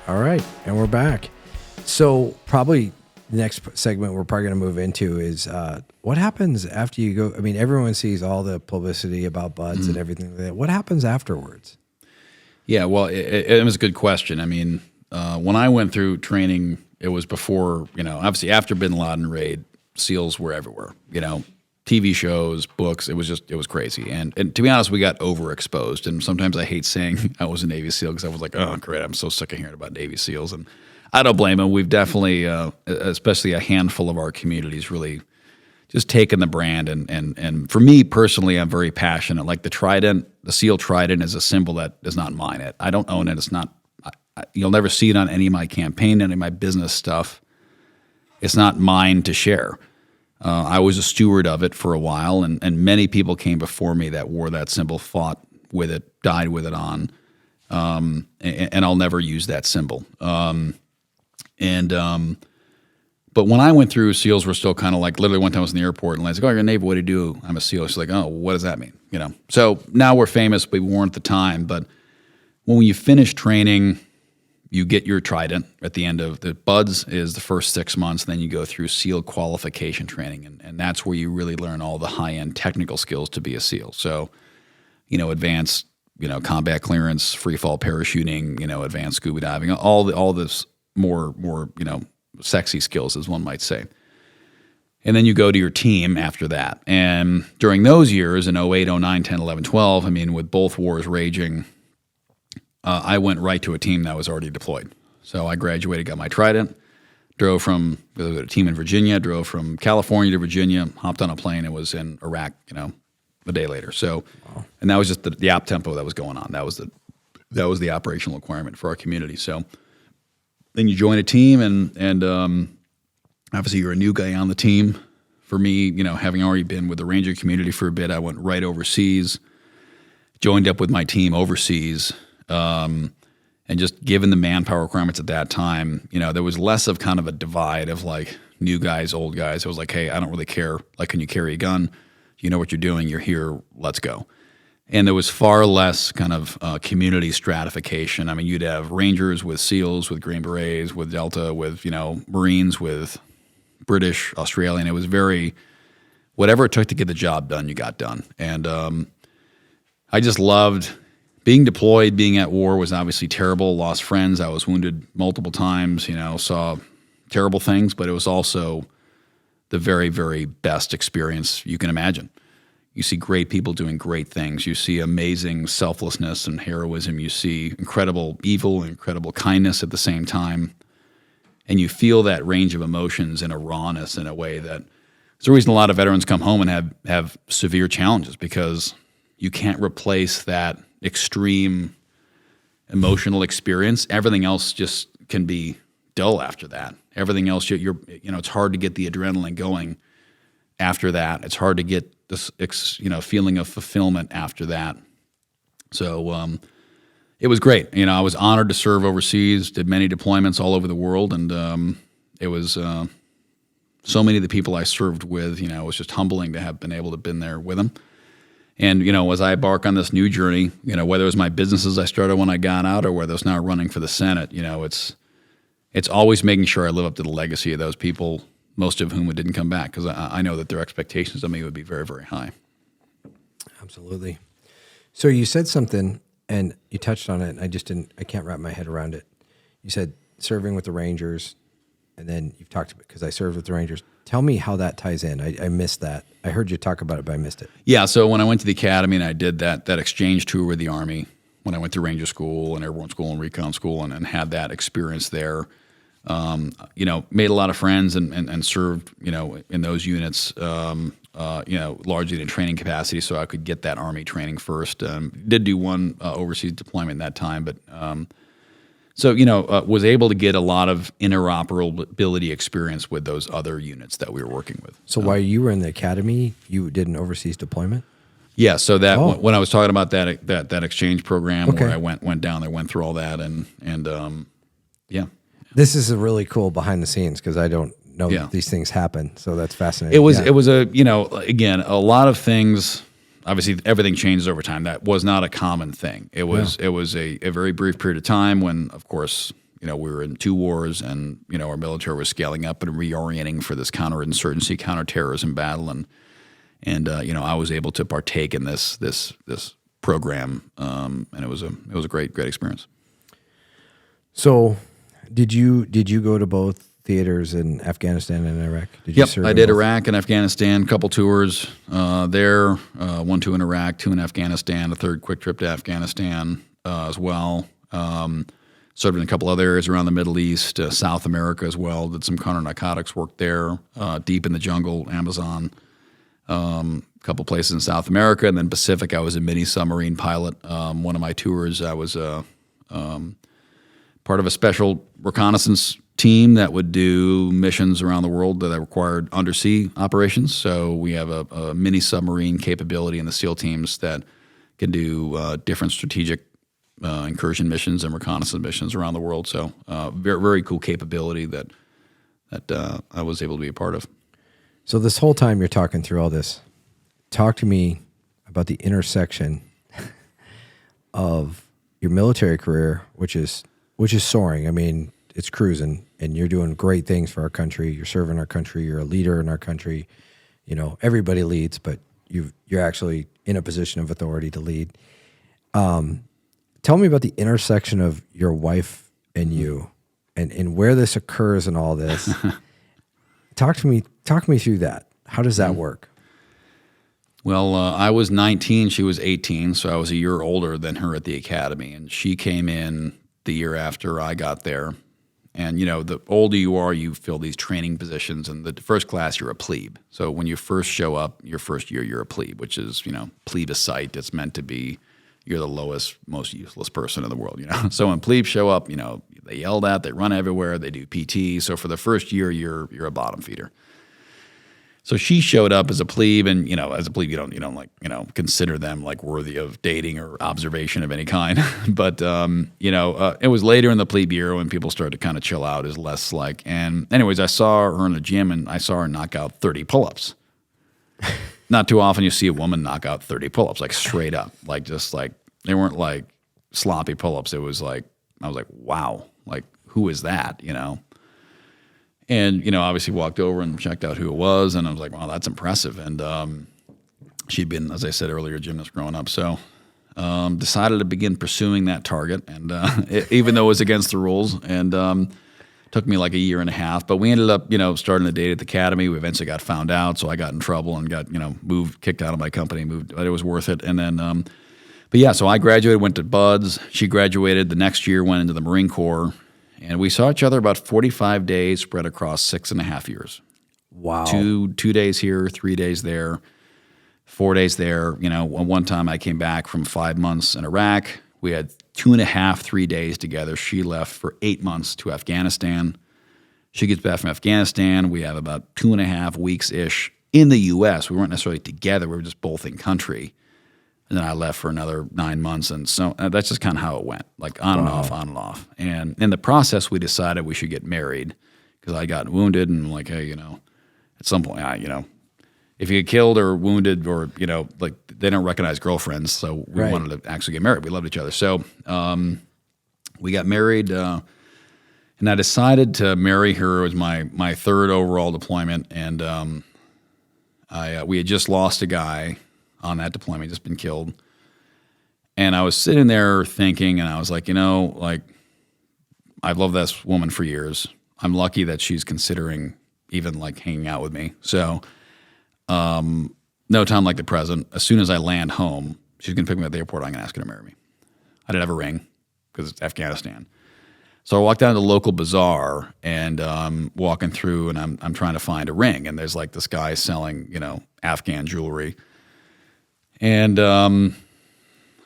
All right, and we're back. So probably the next segment we're probably going to move into is what happens after you go. I mean, everyone sees all the publicity about buds and everything like that. What happens afterwards? Yeah, well, it was a good question. I mean, when I went through training, it was before, obviously after Bin Laden raid, SEALs were everywhere, TV shows, books. It was crazy. And to be honest, we got overexposed. And sometimes I hate saying I was a Navy SEAL because I was like, oh, great, I'm so sick of hearing about Navy SEALs. And I don't blame them. We've definitely, especially a handful of our communities, really just taken the brand. And for me personally, I'm very passionate. Like the Trident, the SEAL Trident is a symbol that is not mine. I don't own it. It's not, you'll never see it on any of my campaign, any of my business stuff. It's not mine to share. I was a steward of it for a while, and many people came before me that wore that symbol, fought with it, died with it on, and I'll never use that symbol. But when I went through, SEALs were still kind of like, literally one time I was in the airport, and I was like, oh, you're a Navy, what do you do? I'm a SEAL. She's like, oh, what does that mean? So now we're famous, but we weren't at the time. But when you finish training, you get your Trident at the end of the BUDS is the first 6 months. Then you go through SEAL qualification training. And that's where you really learn all the high-end technical skills to be a SEAL. So, advanced, combat clearance, free fall parachuting, advanced scuba diving, all this more, sexy skills, as one might say. And then you go to your team after that. And during those years in 08, 09, 10, 11, 12, with both wars raging, I went right to a team that was already deployed. So I graduated, got my Trident, drove from a team in Virginia, drove from California to Virginia, hopped on a plane, and was in Iraq, a day later. So, wow. And that was just the op tempo that was going on. That was the operational requirement for our community. So then you join a team, and obviously you're a new guy on the team. For me, having already been with the Ranger community for a bit, I went right overseas, joined up with my team overseas. And just given the manpower requirements at that time, there was less of kind of a divide of like new guys, old guys. It was like, hey, I don't really care. Like, can you carry a gun? You know what you're doing. You're here. Let's go. And there was far less kind of community stratification. You'd have Rangers with SEALs, with Green Berets, with Delta, with, Marines, with British, Australian. It was very, whatever it took to get the job done, you got done. And I just loved being deployed. Being at war was obviously terrible. Lost friends. I was wounded multiple times, saw terrible things, but it was also the very, very best experience you can imagine. You see great people doing great things. You see amazing selflessness and heroism. You see incredible evil, incredible kindness at the same time. And you feel that range of emotions in a rawness in a way that it's the reason a lot of veterans come home and have severe challenges, because you can't replace that extreme emotional experience. Everything else just can be dull after that. Everything else, it's hard to get the adrenaline going after that. It's hard to get this, feeling of fulfillment after that. So it was great. I was honored to serve overseas, did many deployments all over the world, and it was so many of the people I served with, it was just humbling to have been able to been there with them. And, as I embark on this new journey, whether it was my businesses I started when I got out or whether it's now running for the Senate, it's always making sure I live up to the legacy of those people, most of whom didn't come back, because I know that their expectations of me would be very, very high. Absolutely. So you said something, and you touched on it, and I can't wrap my head around it. You said serving with the Rangers, and then you've talked about, because I served with the Rangers. Tell me how that ties in. I missed that. I heard you talk about it, but I missed it. Yeah, so when I went to the academy and I did that exchange tour with the Army, when I went to Ranger School and Airborne School and Recon School and had that experience there, made a lot of friends and served, in those units, largely in a training capacity, so I could get that Army training first. Did do one overseas deployment in that time, but was able to get a lot of interoperability experience with those other units that we were working with. So while you were in the academy, you did an overseas deployment? Yeah, so that when I was talking about that exchange program, where I went down there, went through all that, and yeah. This is a really cool behind the scenes, because I don't know that these things happen, so that's fascinating. It was again, a lot of things. Obviously, everything changes over time. That was not a common thing. It was a very brief period of time when, of course, we were in 2 wars, and our military was scaling up and reorienting for this counterinsurgency, counterterrorism battle, and I was able to partake in this program, and it was a great experience. So, did you go to both theaters in Afghanistan and Iraq? Did you Yep, serve I in did both? Iraq and Afghanistan, couple tours there, 1, 2 in Iraq, 2 in Afghanistan, a third quick trip to Afghanistan as well. Served in a couple other areas around the Middle East, South America as well. Did some counter-narcotics work there, deep in the jungle, Amazon. A couple places in South America, and then Pacific. I was a mini submarine pilot. One of my tours, I was part of a special reconnaissance team that would do missions around the world that required undersea operations. So we have a mini submarine capability in the SEAL teams that can do different strategic incursion missions and reconnaissance missions around the world. So very, very cool capability that I was able to be a part of. So this whole time you're talking through all this, talk to me about the intersection of your military career, which is soaring. I mean, it's cruising, and you're doing great things for our country. You're serving our country. You're a leader in our country. Everybody leads, but you're actually in a position of authority to lead. Tell me about the intersection of your wife and you, and where this occurs and all this. Talk me through that. How does that work? Well, I was 19, she was 18, so I was a year older than her at the academy, and she came in the year after I got there. And, the older you are, you fill these training positions. And the first class, you're a plebe. So when you first show up, your first year, you're a plebe, which is, plebiscite. It's meant to be you're the lowest, most useless person in the world, So when plebes show up, they yelled at, they run everywhere, they do PT. So for the first year, you're a bottom feeder. So she showed up as a plebe, and as a plebe, you don't consider them like worthy of dating or observation of any kind. But it was later in the plebe year when people started to kind of chill out. Is less like. And anyways, I saw her in the gym, and I saw her knock out 30 pull-ups. Not too often you see a woman knock out 30 pull-ups, like straight up, like just like they weren't like sloppy pull-ups. It was like I was like, wow, like who is that? And, obviously walked over and checked out who it was. And I was like, wow, that's impressive. And she'd been, as I said earlier, a gymnast growing up. So decided to begin pursuing that target. And even though it was against the rules, and took me like a year and a half. But we ended up, starting to date at the academy. We eventually got found out. So I got in trouble and got, kicked out of my company, but it was worth it. And then, so I graduated, went to Buds. She graduated the next year, went into the Marine Corps. And we saw each other about 45 days spread across 6.5 years. Wow. 2 days here, 3 days there, 4 days there. One time I came back from 5 months in Iraq. We had 2.5, 3 days together. She left for 8 months to Afghanistan. She gets back from Afghanistan. We have about 2.5 weeks-ish in the U.S. We weren't necessarily together. We were just both in country. And then I left for another 9 months. And so that's just kind of how it went, like on and off, on and off. And in the process, we decided we should get married because I got wounded. And I'm like, hey, at some point, if you get killed or wounded or, like they don't recognize girlfriends. So we wanted to actually get married. We loved each other. So we got married. And I decided to marry her. It was my third overall deployment. And we had just lost a guy on that deployment, just been killed. And I was sitting there thinking, and I was like, I've loved this woman for years. I'm lucky that she's considering even like hanging out with me. So no time like the present. As soon as I land home, she's going to pick me up at the airport. I'm going to ask her to marry me. I didn't have a ring because it's Afghanistan. So I walked down to the local bazaar and walking through, and I'm trying to find a ring. And there's like this guy selling, Afghan jewelry. And I'm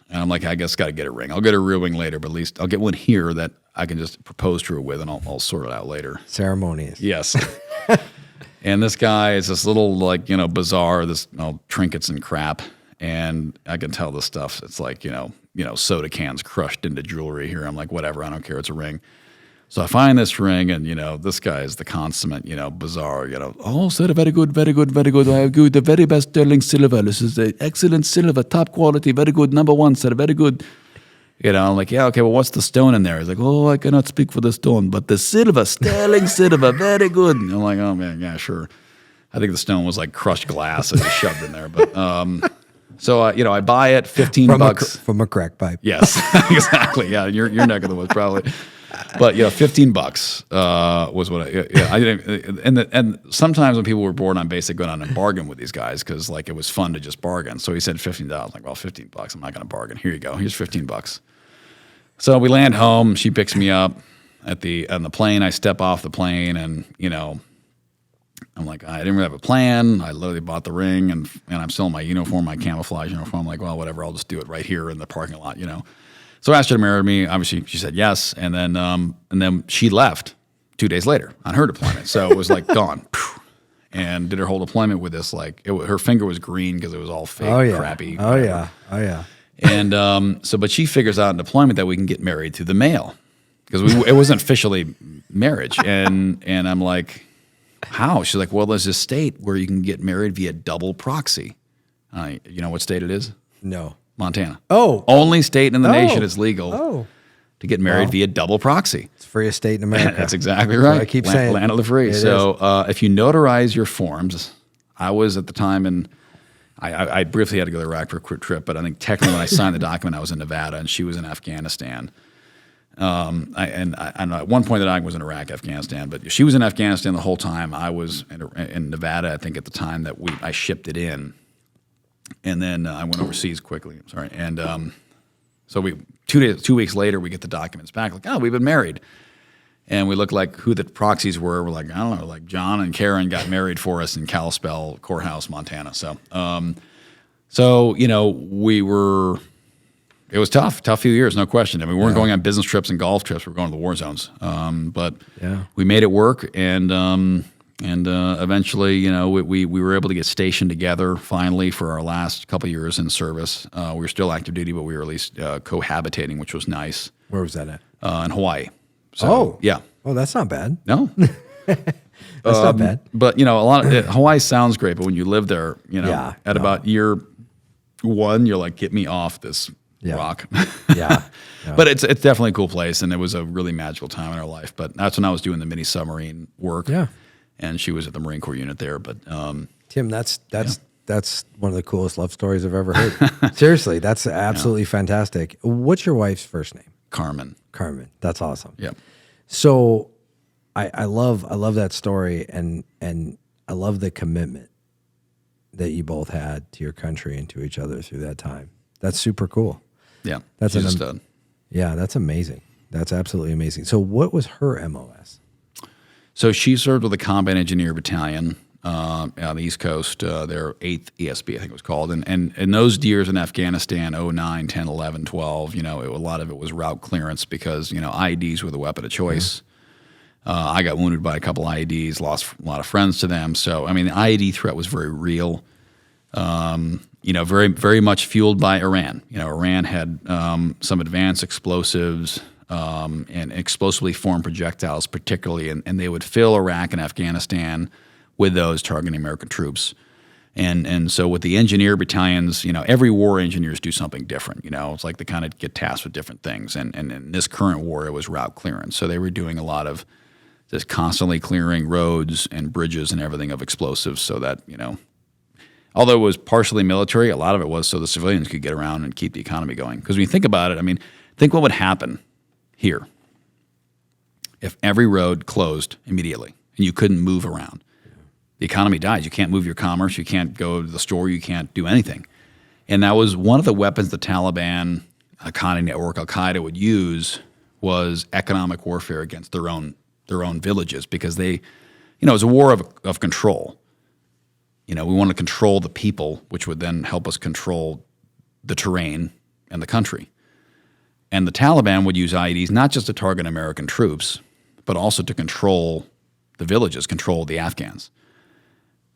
like, I guess got to get a ring. I'll get a real ring later, but at least I'll get one here that I can just propose to her with, and I'll sort it out later. Ceremonious. Yes. And this guy is this little bazaar, this trinkets and crap, and I can tell the stuff. It's like soda cans crushed into jewelry here. I'm like, whatever, I don't care. It's a ring. So I find this ring, and this guy is the consummate, bazaar. Oh, sir, very good, very good, very good. I have good, the very best sterling silver. This is the excellent silver, top quality, very good, number one, sir, very good. I'm like, yeah, okay, well, what's the stone in there? He's like, oh, I cannot speak for the stone, but the silver, sterling silver, very good. And I'm like, oh, man, yeah, sure. I think the stone was like crushed glass that he shoved in there. But so, I buy it, $15. From a crack pipe. Yes, exactly. Yeah, your neck of the woods probably. But $15 was what I didn't. And sometimes when people were bored on base, they'd go down and bargain with these guys because like it was fun to just bargain. So he said $15. I'm like, well, $15. I'm not going to bargain. Here you go. Here's $15. So we land home. She picks me up on the plane. I step off the plane, and I'm like, I didn't really have a plan. I literally bought the ring, and I'm still in my uniform, my camouflage uniform. I'm like, well, whatever. I'll just do it right here in the parking lot, So I asked her to marry me. Obviously, she said yes, and then she left 2 days later on her deployment. So it was like gone, and did her whole deployment with this. Like her finger was green because it was all fake, crappy. Oh yeah. And but she figures out in deployment that we can get married through the mail because it wasn't officially marriage. And I'm like, how? She's like, well, there's this state where you can get married via double proxy. You know what state it is? No. Montana. Oh. Only state in the nation it's legal to get married Well, via double proxy. It's the freest state in America. That's exactly right. I keep saying. Land of the free. It So if you notarize your forms, I was at the time in, I briefly had to go to Iraq for a quick trip, but I think technically when I signed the document, I was in Nevada and she was in Afghanistan. I know at one point I was in Iraq, Afghanistan, but she was in Afghanistan the whole time. I was in Nevada, I think at the time that I shipped it in. And then I went overseas quickly. I'm sorry. And so 2 weeks later, we get the documents back. Like, oh, we've been married. And we looked like who the proxies were. We're like, I don't know, like John and Karen got married for us in Kalispell Courthouse, Montana. So, we were, it was tough few years, no question. I mean, we weren't going on business trips and golf trips. We were going to the war zones. But we made it work. And eventually, we were able to get stationed together finally for our last couple of years in service. We were still active duty, but we were at least cohabitating, which was nice. Where was that at? In Hawaii. So, yeah. Oh, that's not bad. No. That's not bad. But, a lot of Hawaii sounds great, but when you live there, about year one, you're like, get me off this rock. Yeah. But it's definitely a cool place, and it was a really magical time in our life. But that's when I was doing the mini submarine work. Yeah. And she was at the Marine Corps unit there. But Tim, that's one of the coolest love stories I've ever heard. Seriously, that's absolutely fantastic. What's your wife's first name? Carmen. That's awesome. Yeah. So I love that story, and I love the commitment that you both had to your country and to each other through that time. That's super cool. Yeah. That's she's a stud. Yeah, that's amazing. That's absolutely amazing. So what was her MOS? So she served with the Combat Engineer Battalion on the East Coast, their 8th ESB, I think it was called. And in those years in Afghanistan, 09, 10, 11, 12, a lot of it was route clearance because, IEDs were the weapon of choice. I got wounded by a couple IEDs, lost a lot of friends to them. So, I mean, the IED threat was very real, very, very much fueled by Iran. Iran had some advanced explosives, and explosively formed projectiles particularly, and they would fill Iraq and Afghanistan with those targeting American troops. And so with the engineer battalions, every war engineers do something different. It's like they kind of get tasked with different things. And in this current war, it was route clearance. So they were doing a lot of just constantly clearing roads and bridges and everything of explosives so that, although it was partially military, a lot of it was so the civilians could get around and keep the economy going. Because when you think about it, I mean, think what would happen here if every road closed immediately and you couldn't move around. The economy dies. You can't move your commerce. You can't go to the store. You can't do anything. And that was one of the weapons the Taliban, Haqqani network, Al-Qaeda would use was economic warfare against their own villages because they, it was a war of control. We want to control the people, which would then help us control the terrain and the country. And the Taliban would use IEDs not just to target American troops, but also to control the villages, control the Afghans.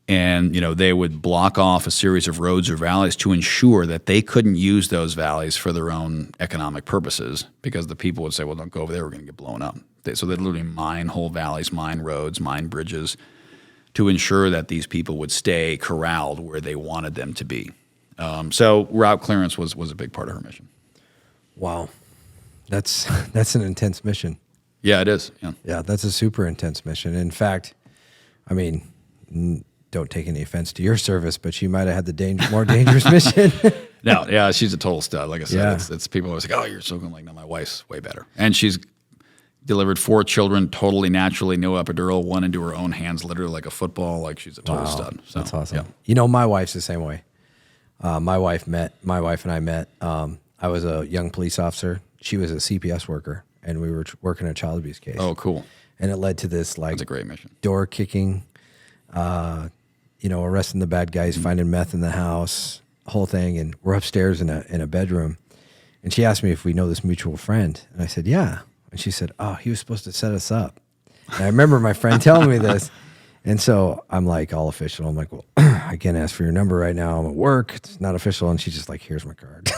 And, they would block off a series of roads or valleys to ensure that they couldn't use those valleys for their own economic purposes because the people would say, well, don't go over there, we're going to get blown up. So they'd literally mine whole valleys, mine roads, mine bridges to ensure that these people would stay corralled where they wanted them to be. So route clearance was a big part of her mission. Wow. That's an intense mission. Yeah, it is. Yeah. Yeah, that's a super intense mission. In fact, I mean, don't take any offense to your service, but she might have had the more dangerous mission. No, yeah, she's a total stud. Like I said, Yeah. it's people always like, oh, you're so good. I'm like, no, my wife's way better. And she's delivered 4 children totally naturally, no epidural, one into her own hands, literally like a football. Like she's a total stud. So, That's awesome. yeah. You know, my wife's the same way. My wife and I met. I was a young police officer. She was a CPS worker, and we were working a child abuse case. Oh, cool. And it led to this like That's a great mission. door kicking, arresting the bad guys, finding meth in the house, whole thing. And we're upstairs in a bedroom. And she asked me if we know this mutual friend. And I said, yeah. And she said, oh, he was supposed to set us up. And I remember my friend telling me this. And so I'm like all official. I'm like, well, I can't ask for your number right now. I'm at work. It's not official. And she's just like, here's my card.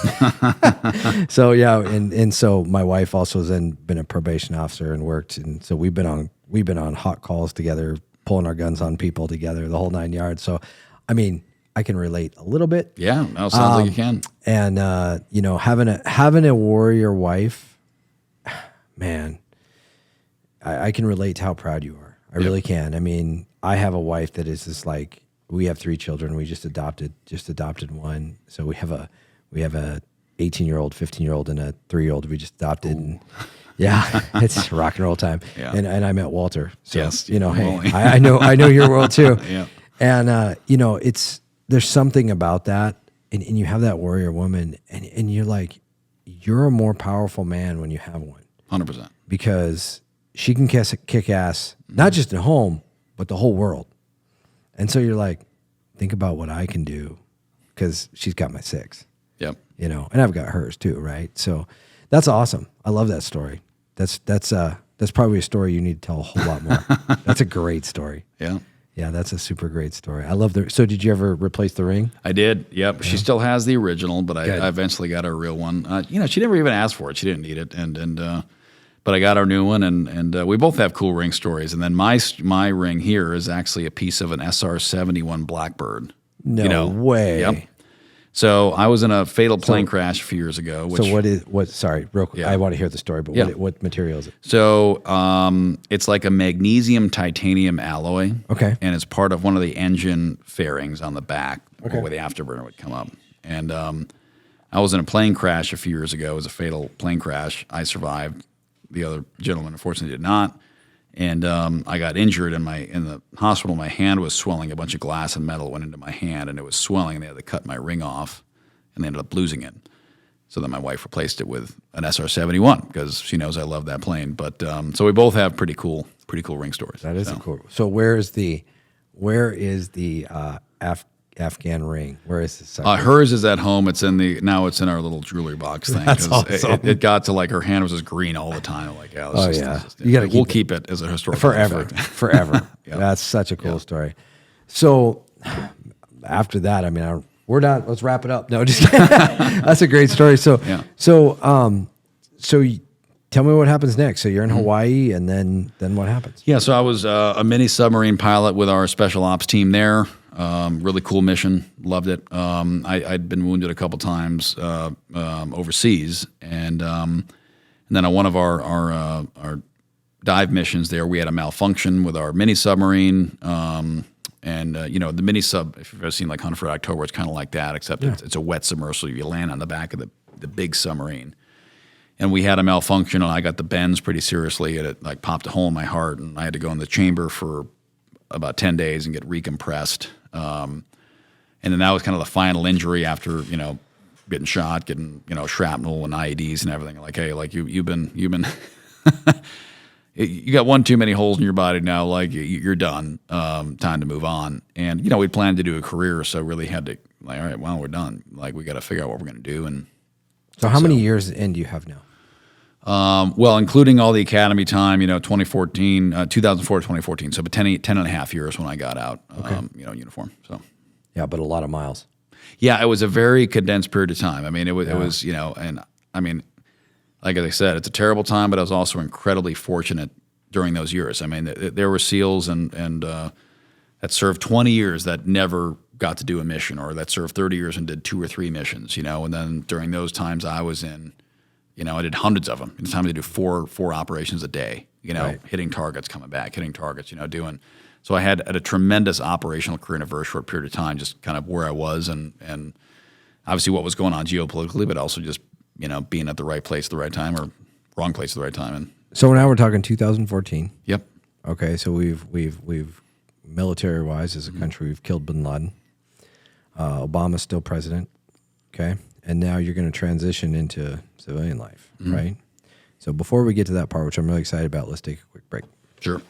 So yeah. And so my wife also has then been a probation officer and worked. And so we've been on hot calls together, pulling our guns on people together, the whole 9 yards. So, I mean, I can relate a little bit. Yeah, no, sounds like you can. And having a warrior wife, man, I can relate to how proud you are. I really can. I mean, I have a wife that is just like, we have 3 children. We just adopted one. So we have a 18-year-old, 15-year-old, and a 3-year-old we just adopted. And yeah, it's rock and roll time. Yeah. And I met Walter. So, Yes, hey, only. I know your world too. Yeah. And, there's something about that. And you have that warrior woman and you're like, you're a more powerful man when you have one. 100%. Because she can kick ass, not just at home, but the whole world. And so you're like, think about what I can do because she's got my 6, Yep. and I've got hers too, right? So that's awesome. I love that story. That's probably a story you need to tell a whole lot more. That's a great story. Yeah. Yeah, that's a super great story. I love so did you ever replace the ring? I did. Yep. Yeah. She still has the original, but Good. I eventually got her real one. She never even asked for it. She didn't need it. But I got our new one, and we both have cool ring stories. And then my ring here is actually a piece of an SR-71 Blackbird. No way. Yep. So I was in a fatal plane crash a few years ago. Sorry, real quick. Yeah. I want to hear the story, but Yeah. what material is it? So it's like a magnesium titanium alloy. Okay. And it's part of one of the engine fairings on the back Okay. where the afterburner would come up. And I was in a plane crash a few years ago. It was a fatal plane crash. I survived. The other gentleman, unfortunately, did not. And I got injured in the hospital. My hand was swelling. A bunch of glass and metal went into my hand, and it was swelling. And they had to cut my ring off, and they ended up losing it. So then my wife replaced it with an SR-71 because she knows I love that plane. But so we both have pretty cool ring stories. That is cool. So where is the Afghan ring? Where is this? Hers is at home. It's in our little jewelry box thing. That's 'Cause awesome. It got to like her hand was just green all the time. I'm like, yeah, You gotta we'll keep keep it as a historical forever. artifact. Forever. Yeah. That's such a cool story. So after that, I mean, we're done. Let's wrap it up. No, just kidding. That's a great story. So tell me what happens next. So you're in Hawaii, and then what happens? Yeah, so I was a mini submarine pilot with our special ops team there. Really cool mission. Loved it. I'd been wounded a couple times overseas, and then on one of our dive missions there, we had a malfunction with our mini submarine. The mini sub, if you've ever seen like Hunt for October, it's kind of like that, except it's a wet submersible. You land on the back of the big submarine. And we had a malfunction, and I got the bends pretty seriously. It like popped a hole in my heart, and I had to go in the chamber for about 10 days and get recompressed. And then that was kind of the final injury after, getting shot, getting, shrapnel and IEDs and everything. Like, hey, like you've been, you got one too many holes in your body now. Like you're done. Time to move on. And, we'd planned to do a career. So really had to like, all right, well, we're done. Like we got to figure out what we're going to do. And So how many years in do you have now? Well, including all the academy time, 2004 to 2014. So about 10 and a half years when I got out, uniform. So, Yeah, but a lot of miles. yeah, it was a very condensed period of time. I mean, it was, and I mean, like I said, it's a terrible time, but I was also incredibly fortunate during those years. I mean, there were SEALs and that served 20 years that never got to do a mission, or that served 30 years and did 2 or 3 missions, and then during those times I was in I did hundreds of them. It's time to do four operations a day, Right. hitting targets, coming back, hitting targets, doing. So I had a tremendous operational career in a very short period of time, just kind of where I was and obviously what was going on geopolitically, but also just, being at the right place at the right time or wrong place at the right time. And So now we're talking 2014. yep. Okay, so we've military-wise as a country, we've killed bin Laden. Obama's still president. Okay, and now you're going to transition into civilian life, right? So before we get to that part, which I'm really excited about, let's take a quick break. Sure.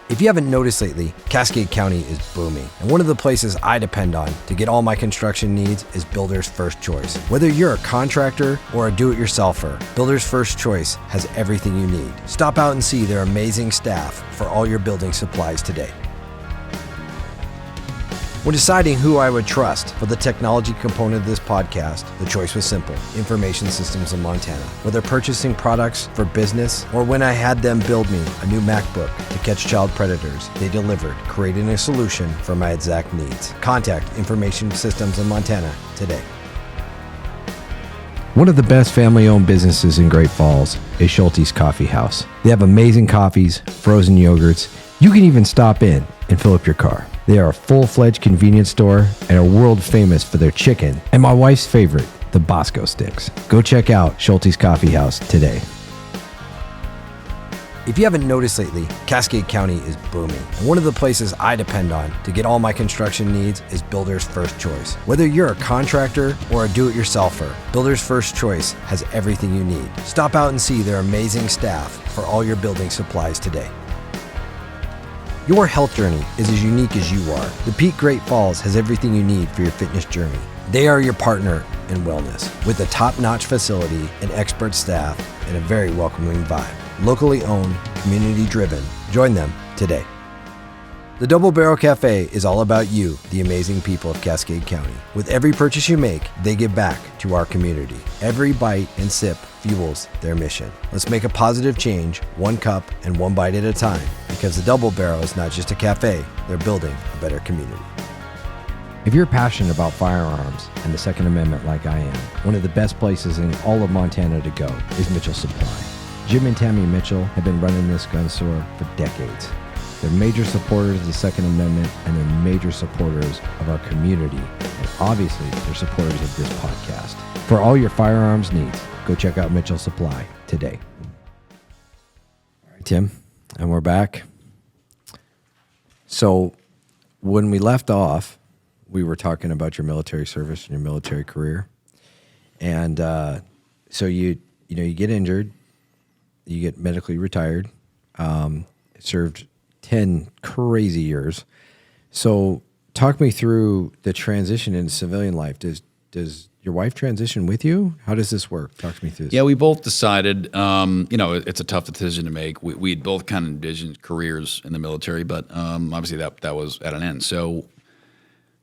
If you haven't noticed lately, Cascade County is booming. And one of the places I depend on to get all my construction needs is Builder's First Choice. Whether you're a contractor or a do-it-yourselfer, Builder's First Choice has everything you need. Stop out and see their amazing staff for all your building supplies today. When deciding who I would trust for the technology component of this podcast, the choice was simple: Information Systems of Montana. Whether purchasing products for business or when I had them build me a new MacBook to catch child predators, they delivered, creating a solution for my exact needs. Contact Information Systems of Montana today. One of the best family-owned businesses in Great Falls is Schulte's Coffee House. They have amazing coffees, frozen yogurts. You can even stop in and fill up your car. They are a full-fledged convenience store and are world famous for their chicken and my wife's favorite, the Bosco sticks. Go check out Schulte's Coffee House today. If you haven't noticed lately, Cascade County is booming. And one of the places I depend on to get all my construction needs is Builder's First Choice. Whether you're a contractor or a do-it-yourselfer, Builder's First Choice has everything you need. Stop out and see their amazing staff for all your building supplies today. Your health journey is as unique as you are. The Peak Great Falls has everything you need for your fitness journey. They are your partner in wellness with a top-notch facility and expert staff and a very welcoming vibe. Locally owned, community-driven. Join them today. The Double Barrel Cafe is all about you, the amazing people of Cascade County. With every purchase you make, they give back to our community. Every bite and sip fuels their mission. Let's make a positive change, one cup and one bite at a time, because the Double Barrel is not just a cafe, they're building a better community. If you're passionate about firearms and the Second Amendment like I am, one of the best places in all of Montana to go is Mitchell Supply. Jim and Tammy Mitchell have been running this gun store for decades. They're major supporters of the Second Amendment, and they're major supporters of our community. And obviously, they're supporters of this podcast. For all your firearms needs, go check out Mitchell Supply today. All right, Tim, and we're back. So when we left off, we were talking about your military service and your military career. And so you get injured, you get medically retired, served 10 crazy years. So talk me through the transition into civilian life. Does your wife transition with you? How does this work? Talk to me through this. Yeah, we both decided, it's a tough decision to make. We'd both kind of envisioned careers in the military, but obviously that was at an end. So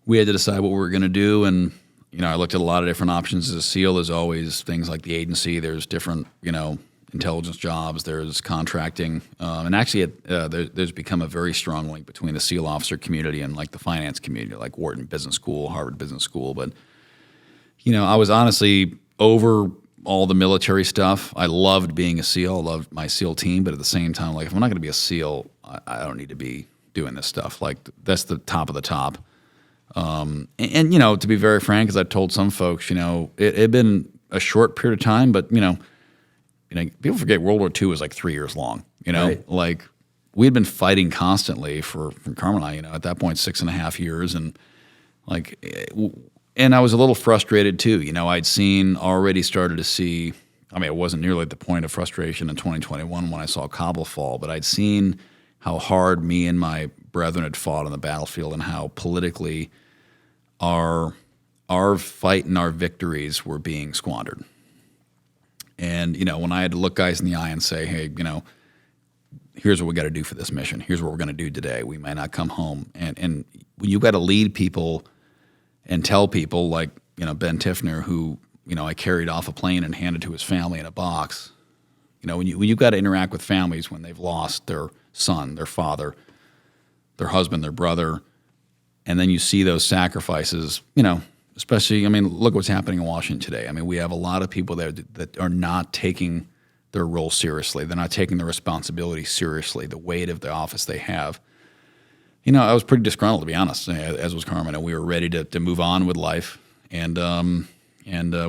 we had to decide what we were going to do. And, I looked at a lot of different options. As a SEAL, there's always things like the agency. There's different, intelligence jobs, there's contracting, and actually there's become a very strong link between the SEAL officer community and like the finance community, like Wharton Business School, Harvard Business School. But, I was honestly over all the military stuff. I loved being a SEAL, I loved my SEAL team, but at the same time, like if I'm not going to be a SEAL, I don't need to be doing this stuff. Like that's the top of the top. And to be very frank, as I've told some folks, it had been a short period of time, but, people forget World War II was like 3 years long, Right. Like we had been fighting constantly from Carmen and I, at that point, 6.5 years. And and I was a little frustrated too. I'd already started to see, it wasn't nearly at the point of frustration in 2021 when I saw Kabul fall, but I'd seen how hard me and my brethren had fought on the battlefield and how politically our fight and our victories were being squandered. And, when I had to look guys in the eye and say, hey, here's what we got to do for this mission. Here's what we're going to do today. We may not come home. And when you got to lead people and tell people like, Ben Tiffner, who, I carried off a plane and handed to his family in a box, when you've got to interact with families when they've lost their son, their father, their husband, their brother, and then you see those sacrifices, especially, I mean, look what's happening in Washington today. I mean, we have a lot of people there that are not taking their role seriously. They're not taking their responsibility seriously, the weight of the office they have. You know, I was pretty disgruntled, to be honest, as was Carmen, and we were ready to move on with life. And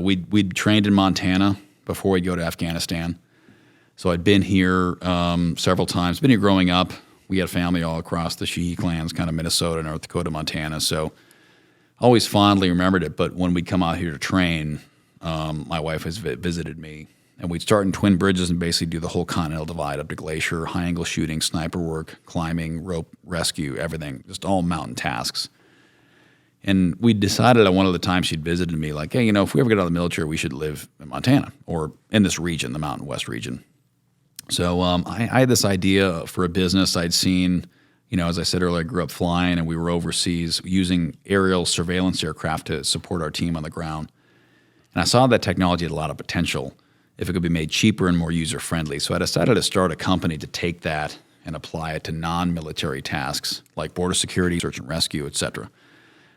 we'd trained in Montana before we'd go to Afghanistan. So I'd been here several times. Been here growing up. We had family all across the Sheehy clans, kind of Minnesota, North Dakota, Montana. So always fondly remembered it. But when we'd come out here to train, my wife has visited me. And we'd start in Twin Bridges and basically do the whole Continental Divide up to Glacier, high-angle shooting, sniper work, climbing, rope rescue, everything, just all mountain tasks. And we decided at one of the times she'd visited me, like, hey, you know, if we ever get out of the military, we should live in Montana or in this region, the Mountain West region. So I had this idea for a business I'd seen. You know, as I said earlier, I grew up flying, and we were overseas using aerial surveillance aircraft to support our team on the ground. And I saw that technology had a lot of potential if it could be made cheaper and more user-friendly. So I decided to start a company to take that and apply it to non-military tasks like border security, search and rescue, et cetera.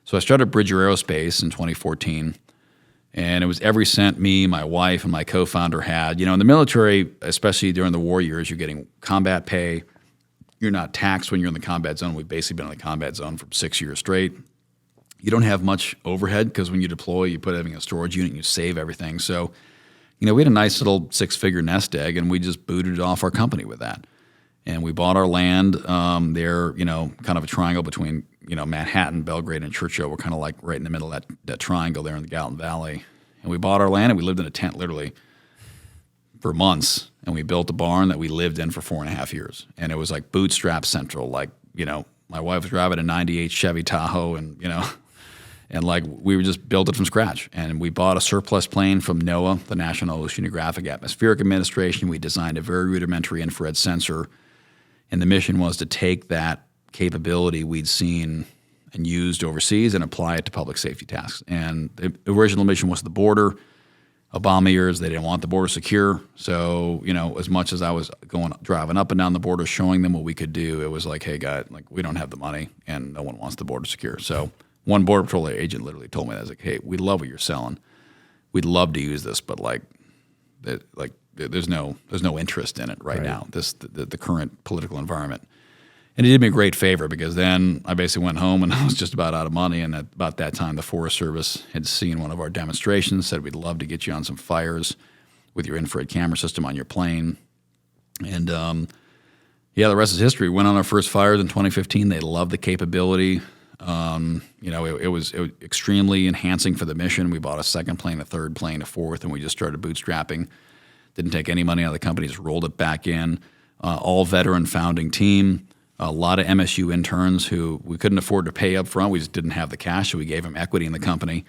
So I started Bridger Aerospace in 2014, and it was every cent me, my wife, and my co-founder had. You know, in the military, especially during the war years, you're getting combat pay. You're not taxed when you're in the combat zone. We've basically been in the combat zone for 6 years straight. You don't have much overhead because when you deploy, you put everything in a storage unit and you save everything. So, you know, we had a nice little 6-figure nest egg, and we just booted off our company with that. And we bought our land there, you know, kind of a triangle between, you know, Manhattan, Belgrade, and Churchill. We're kind of like right in the middle of that triangle there in the Gallatin Valley. And we bought our land, and we lived in a tent literally for months. And we built a barn that we lived in for 4.5 years. And it was like bootstrap central. Like, you know, my wife was driving a 98 Chevy Tahoe, and, you know, and like we were just built it from scratch. And we bought a surplus plane from NOAA, the National Oceanographic Atmospheric Administration. We designed a very rudimentary infrared sensor. And the mission was to take that capability we'd seen and used overseas and apply it to public safety tasks. And the original mission was the border. Obama years, they didn't want the border secure. So, you know, as much as I was driving up and down the border, showing them what we could do, it was like, hey, guys, like we don't have the money and no one wants the border secure. So one Border Patrol agent literally told me that. I was like, hey, we love what you're selling. We'd love to use this, but there's no interest in it right now, the current political environment. And it did me a great favor because then I basically went home and I was just about out of money. And at about that time, the Forest Service had seen one of our demonstrations, said we'd love to get you on some fires with your infrared camera system on your plane. And the rest is history. We went on our first fires in 2015. They loved the capability. It was extremely enhancing for the mission. We bought a second plane, a third plane, a fourth, and we just started bootstrapping. Didn't take any money out of the company, just rolled it back in. All veteran founding team. A lot of MSU interns who we couldn't afford to pay up front. We just didn't have the cash, so we gave them equity in the company.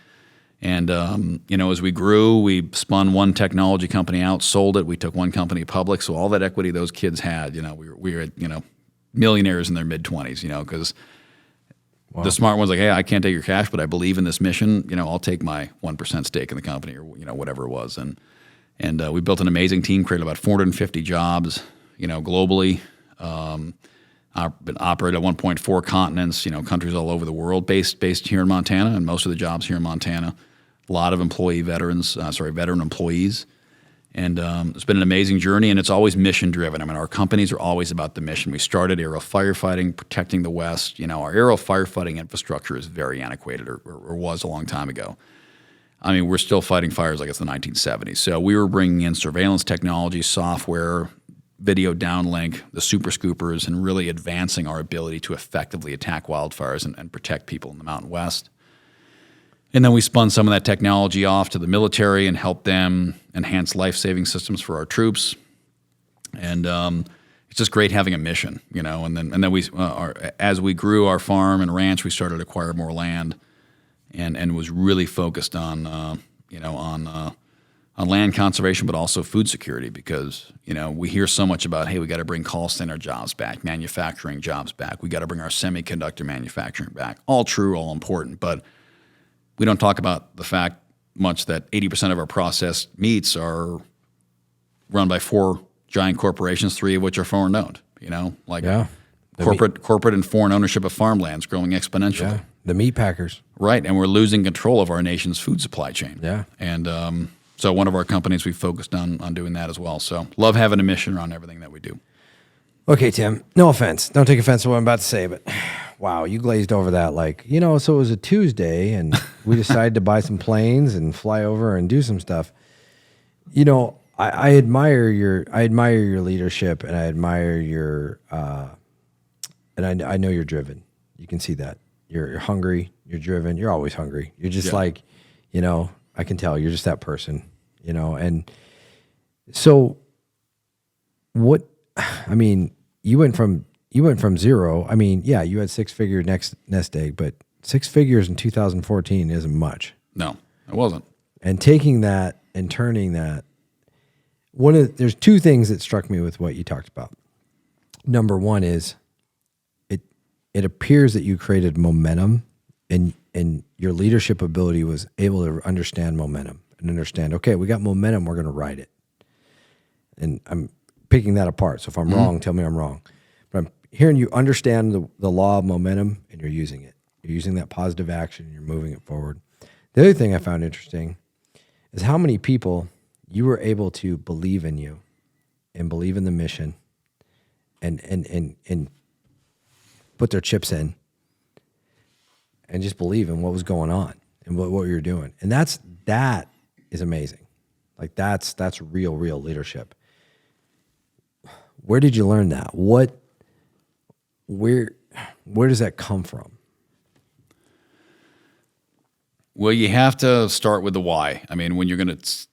And, as we grew, we spun one technology company out, sold it. We took one company public. So all that equity those kids had, we were millionaires in their mid-20s, because the smart one's like, hey, I can't take your cash, but I believe in this mission. I'll take my 1% stake in the company or, whatever it was. And we built an amazing team, created about 450 jobs, globally. I've been operated at 1.4 continents, countries all over the world, based here in Montana, and most of the jobs here in Montana. A lot of veteran employees. And it's been an amazing journey, and it's always mission-driven. I mean, our companies are always about the mission. We started aerial firefighting, protecting the West. Our aerial firefighting infrastructure is very antiquated, or was a long time ago. I mean, we're still fighting fires like it's the 1970s. So we were bringing in surveillance technology, software, video downlink, the super scoopers, and really advancing our ability to effectively attack wildfires and protect people in the Mountain West. And then we spun some of that technology off to the military and helped them enhance life-saving systems for our troops. And it's just great having a mission, And then we, as we grew our farm and ranch, we started to acquire more land, and was really focused on land conservation, but also food security, because, we hear so much about, hey, we got to bring call center jobs back, manufacturing jobs back. We got to bring our semiconductor manufacturing back. All true, all important, but we don't talk about the fact much that 80% of our processed meats are run by 4 giant corporations, 3 of which are foreign owned, corporate and foreign ownership of farmlands growing exponentially. The meat packers. Right, and we're losing control of our nation's food supply chain. Yeah. And so one of our companies, we focused on doing that as well. So love having a mission around everything that we do. Okay, Tim, no offense. Don't take offense to what I'm about to say, but wow, you glazed over that like, so it was a Tuesday and we decided to buy some planes and fly over and do some stuff. I admire your leadership, and I admire your and I know you're driven. You can see that. You're hungry, you're driven, you're always hungry. You're just like, I can tell you're just that person, and so you went from zero. You had six-figure nest egg, but 6 figures in 2014 isn't much. No, it wasn't. And taking that and turning that, there's two things that struck me with what you talked about. Number one is it appears that you created momentum, and your leadership ability was able to understand momentum and understand, okay, we got momentum, we're going to ride it. And I'm picking that apart. So if I'm wrong, tell me I'm wrong. But I'm hearing you understand the law of momentum, and you're using it. You're using that positive action, and you're moving it forward. The other thing I found interesting is how many people you were able to believe in you and believe in the mission and put their chips in and just believe in what was going on and what you were doing. And that is amazing. Like that's real leadership. Where did you learn that? Where does that come from? Well, you have to start with the why. When you're going to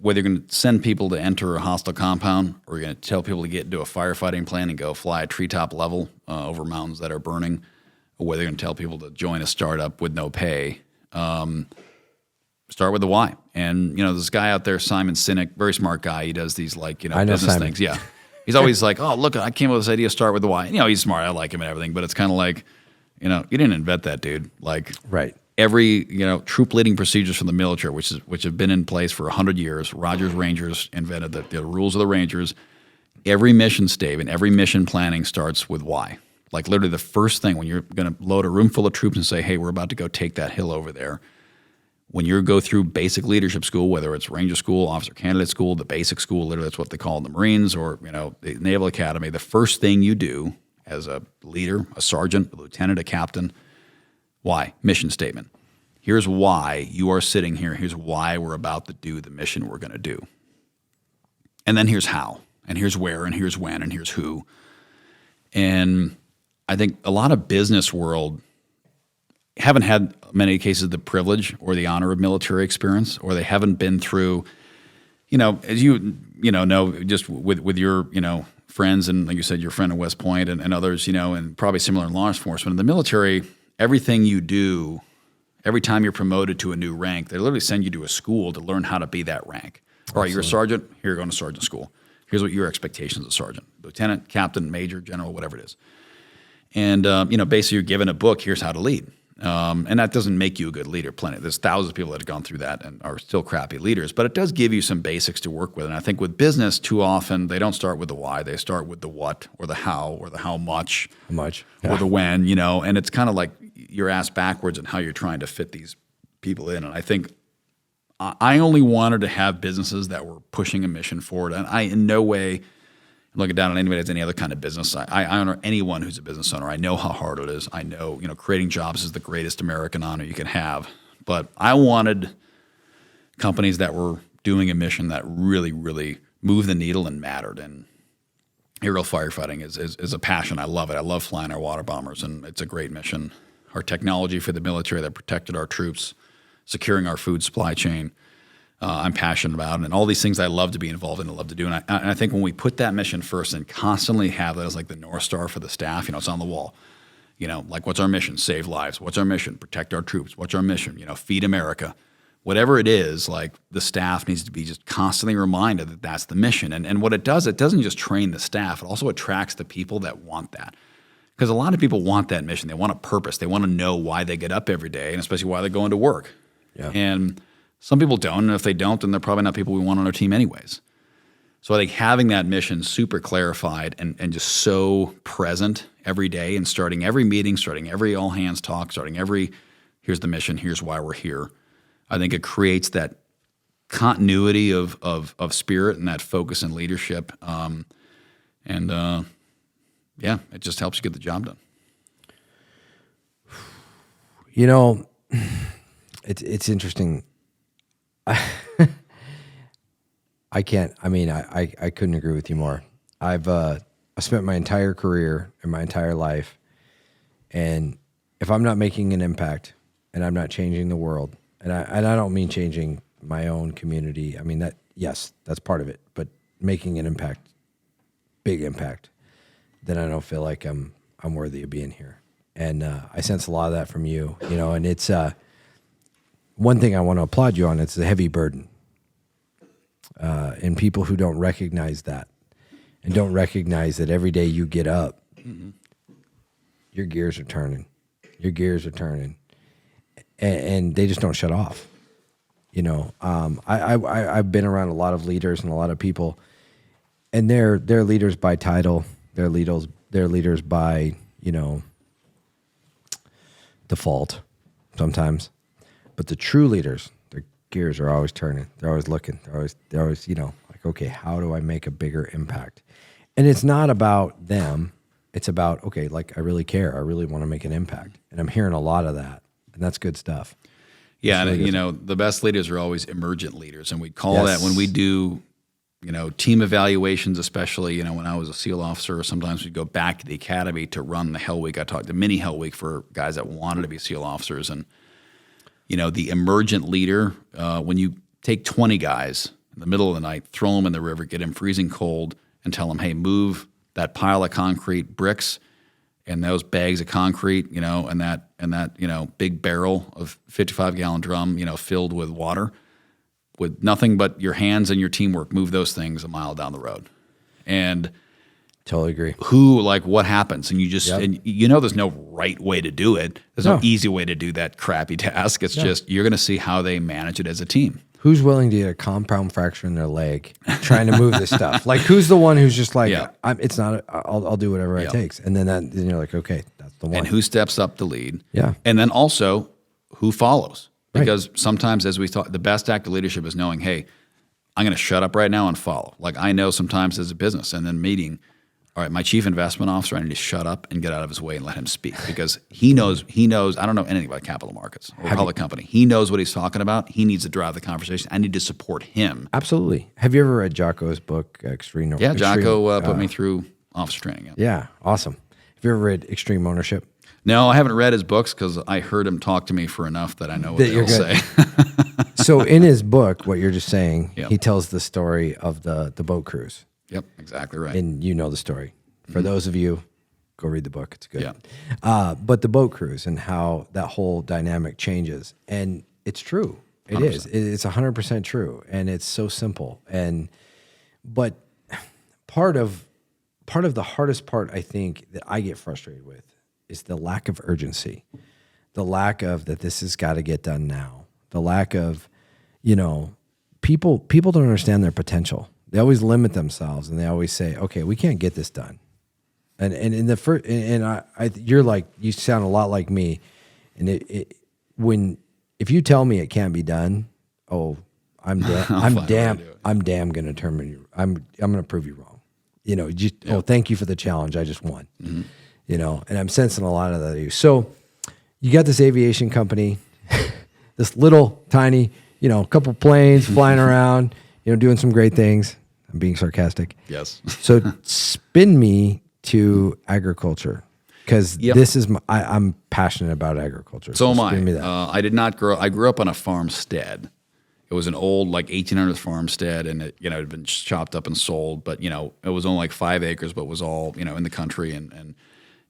whether you're going to send people to enter a hostile compound, or you're going to tell people to get into a firefighting plane and go fly a treetop level over mountains that are burning, or whether you're going to tell people to join a startup with no pay, start with the why. And, this guy out there, Simon Sinek, very smart guy. He does these business Simon. things. Yeah. He's always like, oh, look, I came up with this idea, start with the why. He's smart. I like him and everything, but it's kind of like, you didn't invent that, dude. Like, right. Every troop leading procedures from the military, which have been in place for 100 years. Rogers Rangers invented the rules of the Rangers. Every mission statement, every mission planning starts with why. Like literally the first thing when you're going to load a room full of troops and say, hey, we're about to go take that hill over there. When you go through basic leadership school, whether it's Ranger School, Officer Candidate School, the basic school, literally that's what they call it in the Marines, or the Naval Academy, the first thing you do as a leader, a sergeant, a lieutenant, a captain, why? Mission statement. Here's why you are sitting here. Here's why we're about to do the mission we're going to do. And then here's how, and here's where, and here's when, and here's who. And I think a lot of business world haven't had many cases the privilege or the honor of military experience, or they haven't been through, as you know, just with your, friends, and like you said, your friend at West Point and others, and probably similar in law enforcement. In the military, everything you do, every time you're promoted to a new rank, they literally send you to a school to learn how to be that rank. All right, you're a sergeant, here you're going to sergeant school. Here's what your expectations as a sergeant, lieutenant, captain, major, general, whatever it is. And, basically you're given a book, here's how to lead. And that doesn't make you a good leader. There's thousands of people that have gone through that and are still crappy leaders, but it does give you some basics to work with. And I think with business, too often they don't start with the why. They start with the what, or the how, or the how much, or the when. And it's kind of like you're asked backwards on how you're trying to fit these people in. And I think I only wanted to have businesses that were pushing a mission forward, and I in no way looking down on anybody that's any other kind of business. I honor anyone who's a business owner. I know how hard it is. I know, creating jobs is the greatest American honor you can have. But I wanted companies that were doing a mission that really, really moved the needle and mattered. And aerial firefighting is a passion. I love it. I love flying our water bombers, and it's a great mission. Our technology for the military that protected our troops, securing our food supply chain, I'm passionate about, and all these things I love to be involved in and love to do. And I think when we put that mission first and constantly have that as like the North Star for the staff, it's on the wall. Like what's our mission? Save lives. What's our mission? Protect our troops. What's our mission? Feed America. Whatever it is, like the staff needs to be just constantly reminded that that's the mission. And what it does, it doesn't just train the staff, it also attracts the people that want that. Because a lot of people want that mission. They want a purpose. They want to know why they get up every day, and especially why they're going to work. Yeah. And some people don't, and if they don't, then they're probably not people we want on our team anyways. So I think having that mission super clarified and just so present every day, and starting every meeting, starting every all hands talk, starting every here's the mission, here's why we're here. I think it creates that continuity of spirit and that focus and leadership. It just helps you get the job done. You know, it's interesting. I couldn't agree with you more. I spent my entire career and my entire life, and if I'm not making an impact and I'm not changing the world, and I don't mean changing my own community. I mean that's part of it, but making an impact, big impact, then I don't feel like I'm worthy of being here. And I sense a lot of that from you, and it's one thing I want to applaud you on. It's a heavy burden. And people who don't recognize that and don't recognize that every day you get up, your gears are turning. Your gears are turning. And they just don't shut off. I've been around a lot of leaders and a lot of people, and they're leaders by title. They're leaders by, default sometimes. But the true leaders, their gears are always turning. They're always looking. They're always, like, okay, how do I make a bigger impact? And it's not about them. It's about, okay, like, I really care. I really want to make an impact. And I'm hearing a lot of that. And that's good stuff. Yeah, and the best leaders are always emergent leaders, and we call that when we do, team evaluations, especially, when I was a SEAL officer. Sometimes we'd go back to the academy to run the Hell Week. I talked the mini Hell Week for guys that wanted to be SEAL officers, and the emergent leader. When you take 20 guys in the middle of the night, throw them in the river, get them freezing cold, and tell them, hey, move that pile of concrete bricks and those bags of concrete, and that big barrel of 55-gallon drum, filled with water, with nothing but your hands and your teamwork, move those things a mile down the road. And totally agree. What happens? And you just, and there's no right way to do it. There's no easy way to do that crappy task. It's just, you're going to see how they manage it as a team. Who's willing to get a compound fracture in their leg trying to move this stuff? Like, who's the one who's just like, it's not, I'll do whatever it takes. And then you're like, okay, that's the one. And who steps up to lead? Yeah. And then also who follows? Because sometimes, as we thought, the best act of leadership is knowing, hey, I'm going to shut up right now and follow. Like, I know sometimes as a business and then meeting, all right, my chief investment officer, I need to shut up and get out of his way and let him speak, because he knows, I don't know anything about capital markets or a public company. He knows what he's talking about. He needs to drive the conversation. I need to support him. Absolutely. Have you ever read Jocko's book, Extreme? Yeah, Jocko put me through officer training. Yeah, awesome. Have you ever read Extreme Ownership? No, I haven't read his books because I heard him talk to me for enough that I know what they'll say. So in his book, what you're just saying, he tells the story of the boat cruise. Yep, exactly right. And you know the story. For those of you, go read the book. It's good. Yeah. But the boat cruise and how that whole dynamic changes. And it's true. It 100%. Is. It's 100% true. And it's so simple. But part of the hardest part, I think, that I get frustrated with is the lack of urgency. The lack of that this has got to get done now. The lack of, people don't understand their potential. They always limit themselves, and they always say, okay, we can't get this done. And in the first, you're like, you sound a lot like me. And if you tell me it can't be done, I'm damn going to terminate you. I'm going to prove you wrong. Thank you for the challenge. I just won. Mm-hmm. And I'm sensing a lot of that. So you got this aviation company, this little tiny, couple planes flying around, doing some great things. I'm being sarcastic. Yes. So spin me to agriculture, because this is I'm passionate about agriculture. So am I. I did not grow. I grew up on a farmstead. It was an old 1800s farmstead, and it had been chopped up and sold. But it was only 5 acres, but was all in the country. And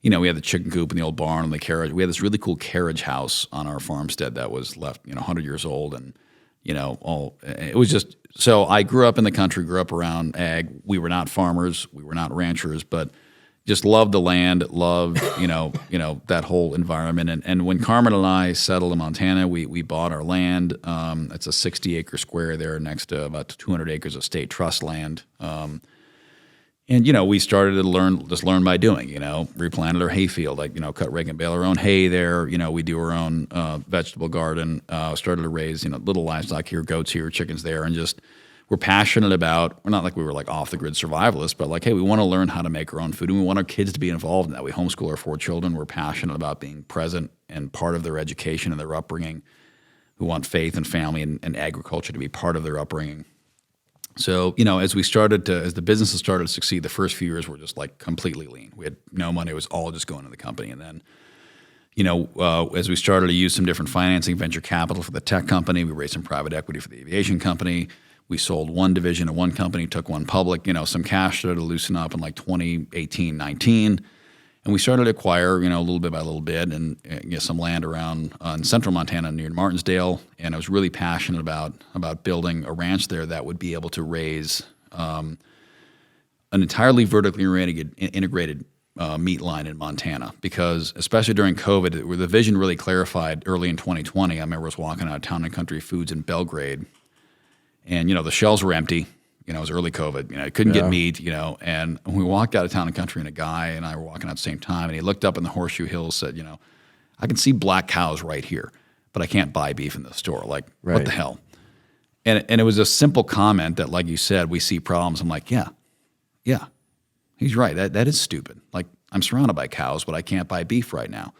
we had the chicken coop and the old barn and the carriage. We had this really cool carriage house on our farmstead that was left 100 years old, and it was just. So I grew up in the country, grew up around ag. We were not farmers, we were not ranchers, but just loved the land, loved, that whole environment. And when Carmen and I settled in Montana, we bought our land. It's a 60-acre square there next to about 200 acres of state trust land. And we started to learn by doing, replanted our hay field, cut, rake, and bale our own hay there. We do our own vegetable garden, started to raise, little livestock here, goats here, chickens there, and just we're passionate about, we're not like we were like off the grid survivalists, but like, hey, we want to learn how to make our own food and we want our kids to be involved in that. We homeschool our 4 children. We're passionate about being present and part of their education and their upbringing. We want faith and family and agriculture to be part of their upbringing. So, as the businesses started to succeed, the first few years were just like completely lean. We had no money. It was all just going to the company. And then, as we started to use some different financing, venture capital for the tech company, we raised some private equity for the aviation company. We sold one division of one company, took one public, some cash started to loosen up in like 2018, 19. And we started to acquire, little bit by little bit and get some land around in central Montana near Martinsdale. And I was really passionate about building a ranch there that would be able to raise an entirely vertically integrated meat line in Montana. Because especially during COVID, where the vision really clarified early in 2020, I remember I was walking out of Town and Country Foods in Belgrade. And, the shelves were empty. It was early COVID. I couldn't get meat, and we walked out of Town and Country and a guy and I were walking out at the same time. And he looked up in the Horseshoe Hills, said, I can see black cows right here, but I can't buy beef in the store. Like, what the hell? And it was a simple comment that, like you said, we see problems. I'm like, yeah, he's right. That is stupid. Like, I'm surrounded by cows, but I can't buy beef right now.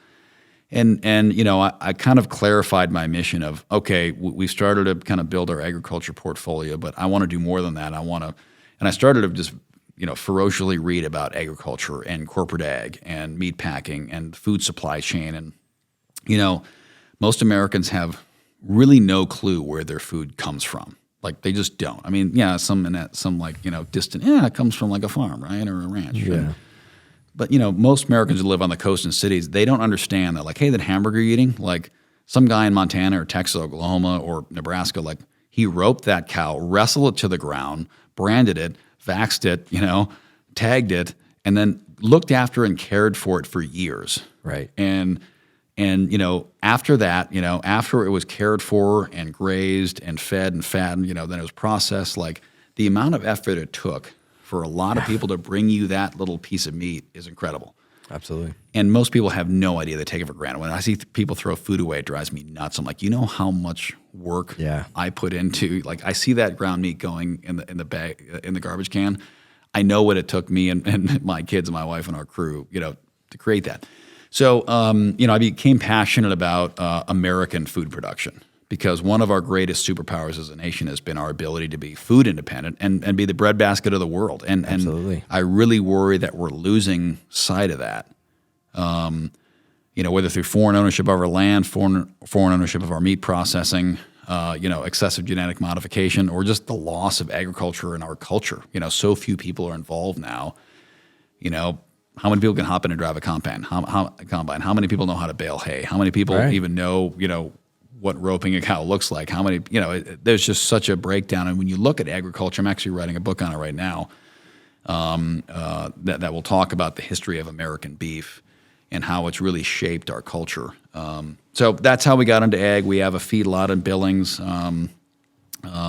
And I kind of clarified my mission of, okay, we started to kind of build our agriculture portfolio, but I want to do more than that. And I started to just, ferociously read about agriculture and corporate ag and meat packing and food supply chain. And, most Americans have really no clue where their food comes from. Like, they just don't. I mean, some distant, it comes from like a farm, right? Or a ranch. Yeah. But, most Americans who live on the coast and cities, they don't understand that, like, hey, that hamburger you're eating, like some guy in Montana or Texas, Oklahoma, or Nebraska, like he roped that cow, wrestled it to the ground, branded it, vaxxed it, tagged it, and then looked after and cared for it for years. Right. And after that, after it was cared for and grazed and fed and fattened, then it was processed, like the amount of effort it took for a lot of people to bring you that little piece of meat is incredible. Absolutely. And most people have no idea. They take it for granted. When I see people throw food away, it drives me nuts. I'm like, how much work I put into, like, I see that ground meat going in the bag, in the garbage can. I know what it took me and my kids and my wife and our crew, to create that. So, I became passionate about American food production. Because one of our greatest superpowers as a nation has been our ability to be food independent and be the breadbasket of the world. Absolutely. And I really worry that we're losing sight of that. Whether through foreign ownership of our land, foreign ownership of our meat processing, excessive genetic modification, or just the loss of agriculture in our culture. So few people are involved now. How many people can hop in and drive a combine? How many people know how to bale hay? How many people even know, what roping a cow looks like, how many, there's just such a breakdown. And when you look at agriculture, I'm actually writing a book on it right now that will talk about the history of American beef and how it's really shaped our culture. So that's how we got into ag. We have a feedlot in Billings.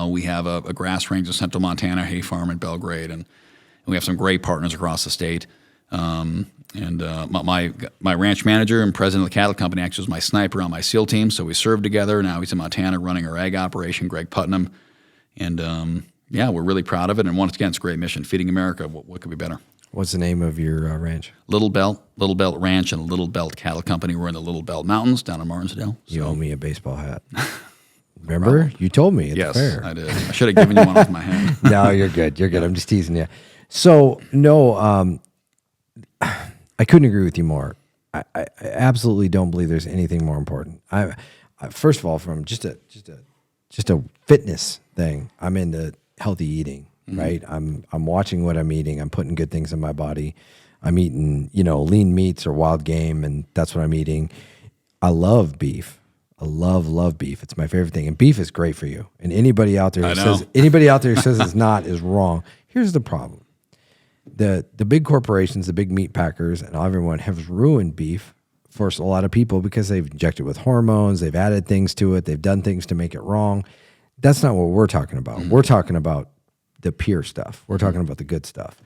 We have a grass range in central Montana, hay farm in Belgrade, and we have some great partners across the state. My ranch manager and president of the cattle company actually was my sniper on my SEAL team, so we served together. Now he's in Montana running our ag operation, Greg Putnam. And we're really proud of it. And once again, it's a great mission, feeding America. What could be better? What's the name of your ranch? Little Belt Ranch and Little Belt Cattle Company. We're in the Little Belt Mountains down in Martinsdale. You owe me a baseball hat. Remember? You told me. It's yes, fair. I did. I should have given you one off my hand. No, you're good. You're good. I'm just teasing you. So, no, I couldn't agree with you more. I absolutely don't believe there's anything more important. I first of all, from just a fitness thing, I'm into healthy eating, right? I'm watching what I'm eating. I'm putting good things in my body. I'm eating, lean meats or wild game, and that's what I'm eating. I love beef. I love beef. It's my favorite thing, and beef is great for you. And anybody out there who says it's not is wrong. Here's the problem. the big corporations, the big meat packers, and everyone have ruined beef for a lot of people because they've injected with hormones, they've added things to it, they've done things to make it wrong. That's not what we're talking about. We're talking about the pure stuff. We're talking about the good stuff.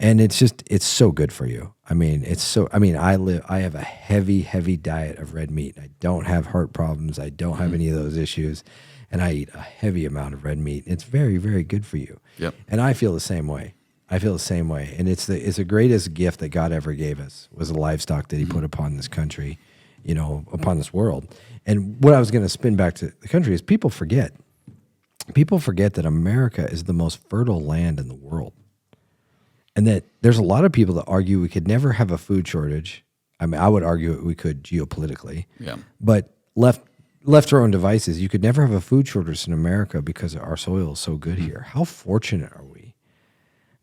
And it's so good for you. I have a heavy diet of red meat. I don't have heart problems. I don't have any of those issues. And I eat a heavy amount of red meat. It's very, very good for you. Yep. And I feel the same way. And it's the greatest gift that God ever gave us was the livestock that he put upon this country, upon this world. And what I was going to spin back to the country is people forget that America is the most fertile land in the world. And that there's a lot of people that argue we could never have a food shortage. I mean, I would argue we could geopolitically. Yeah. But left to our own devices, you could never have a food shortage in America because our soil is so good here. How fortunate are we?